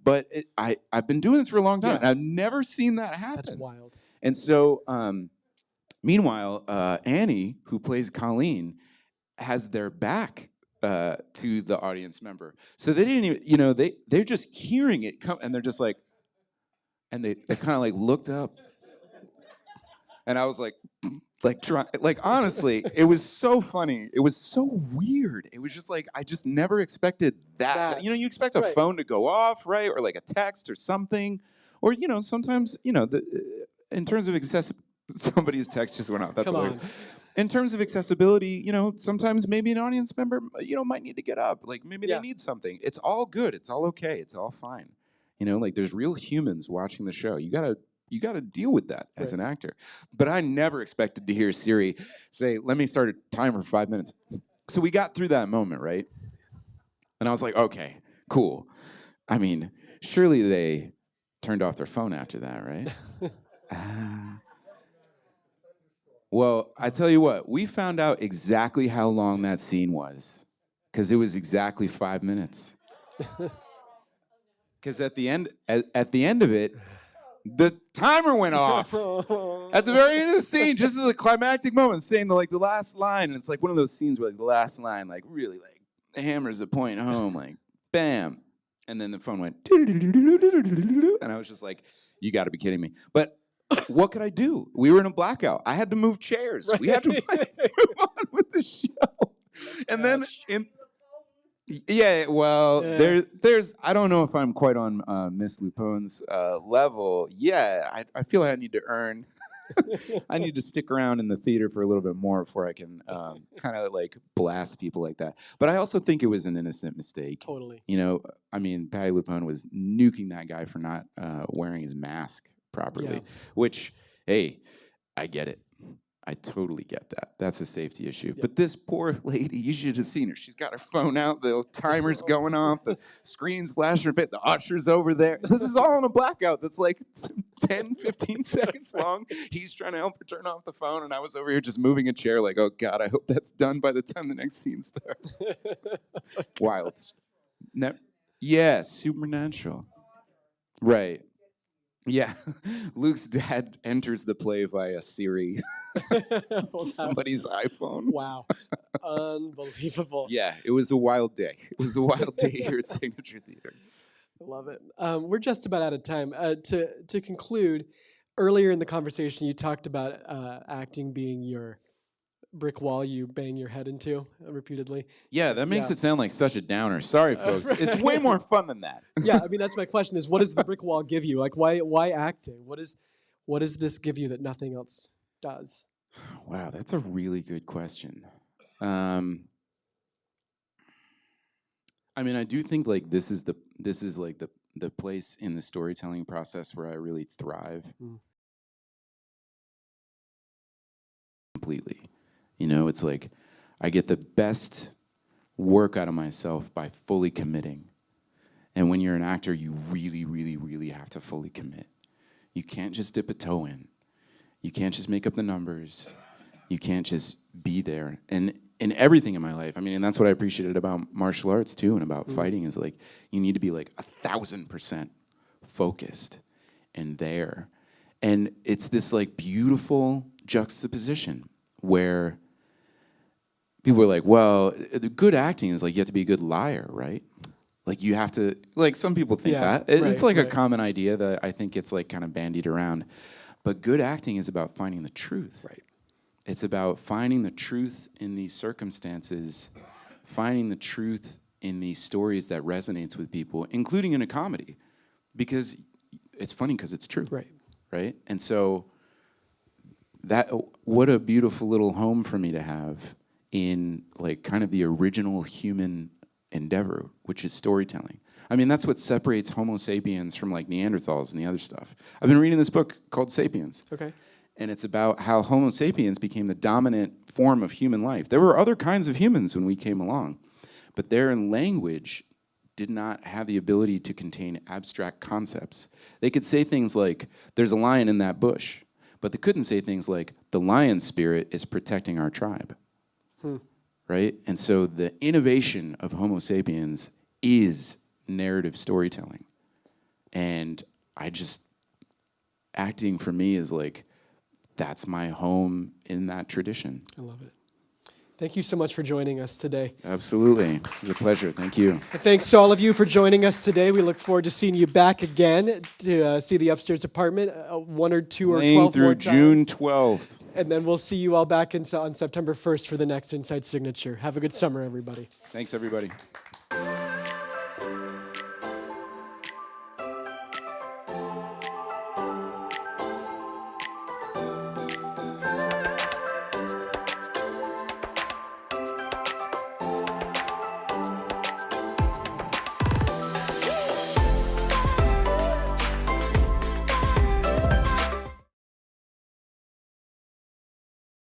But I've been doing this for a long time. Yeah. I've never seen that happen. That's wild. And so, meanwhile, Annie, who plays Colleen, has their back to the audience member. So they didn't even, they're just hearing it come, and they're just like, and they kind of like looked up. And I was like honestly, it was so funny. It was so weird. It was just like, I just never expected that. You expect a phone to go off, right? Or like a text or something. Or, sometimes, in terms of somebody's text just went off. That's hilarious. In terms of accessibility, sometimes maybe an audience member, might need to get up. Like maybe they need something. It's all good. It's all okay. It's all fine. Like there's real humans watching the show. You gotta deal with that as an actor. But I never expected to hear Siri say, let me start a timer for 5 minutes. So we got through that moment, right? And I was like, okay, cool. I mean, surely they turned off their phone after that, right? Well, I tell you what, we found out exactly how long that scene was, because it was exactly 5 minutes. Because at the end of it, the timer went off at the very end of the scene, just as a climactic moment, saying the last line. And it's like one of those scenes where like the last line really hammers the point home, like bam. And then the phone went, and I was just like, you got to be kidding me. But what could I do? We were in a blackout. I had to move chairs. Right. We had to move on with the show. And then there's I don't know if I'm quite on Miss Lupone's level. Yeah, I feel like I need to earn. I need to stick around in the theater for a little bit more before I can kind of like blast people like that. But I also think it was an innocent mistake. Totally. I mean, Patty Lupone was nuking that guy for not wearing his mask properly, which, hey, I get it. I totally get that. That's a safety issue. But this poor lady, you should have seen her. She's got her phone out. The timer's going off. The screen's flashing. The usher's over there. This is all in a blackout that's like 10, 15 seconds long. He's trying to help her turn off the phone, and I was over here just moving a chair like, oh, God, I hope that's done by the time the next scene starts. Wild. Yeah, supernatural. Right. Yeah, Luke's dad enters the play via Siri, somebody's iPhone. Wow, unbelievable. Yeah, it was a wild day. It was a wild day here at Signature Theater. I love it. We're just about out of time. To conclude, earlier in the conversation, you talked about acting being your brick wall you bang your head into repeatedly. Yeah, that makes it sound like such a downer. Sorry, folks. It's way more fun than that. Yeah, I mean, that's my question is, what does the brick wall give you? Like, why acting? What does this give you that nothing else does? Wow, that's a really good question. I mean, I do think like this is like the place in the storytelling process where I really thrive. Completely. It's like I get the best work out of myself by fully committing. And when you're an actor, you really, really, really have to fully commit. You can't just dip a toe in. You can't just make up the numbers. You can't just be there. And in everything in my life, I mean, and that's what I appreciated about martial arts too, and about fighting, is like you need to be like 1,000% focused and there. And it's this like beautiful juxtaposition where people are like, well, the good acting is like you have to be a good liar, right? Like you have to, like some people think that. It's like a common idea that I think it's like kind of bandied around. But good acting is about finding the truth. Right. It's about finding the truth in these circumstances, finding the truth in these stories that resonates with people, including in a comedy. Because it's funny because it's true. Right. Right? And so what a beautiful little home for me to have in like kind of the original human endeavor, which is storytelling. I mean, that's what separates Homo sapiens from like Neanderthals and the other stuff. I've been reading this book called Sapiens. Okay. And it's about how Homo sapiens became the dominant form of human life. There were other kinds of humans when we came along, but their language did not have the ability to contain abstract concepts. They could say things like, there's a lion in that bush, but they couldn't say things like, the lion spirit is protecting our tribe. Right? And so the innovation of Homo sapiens is narrative storytelling. And acting for me is like, that's my home in that tradition. I love it. Thank you so much for joining us today. Absolutely. It was a pleasure. Thank you. And thanks to all of you for joining us today. We look forward to seeing you back again to see the upstairs apartment 1 or 2 or 12 more through times. June 12th. And then we'll see you all back on September 1st for the next Inside Signature. Have a good summer, everybody. Thanks, everybody.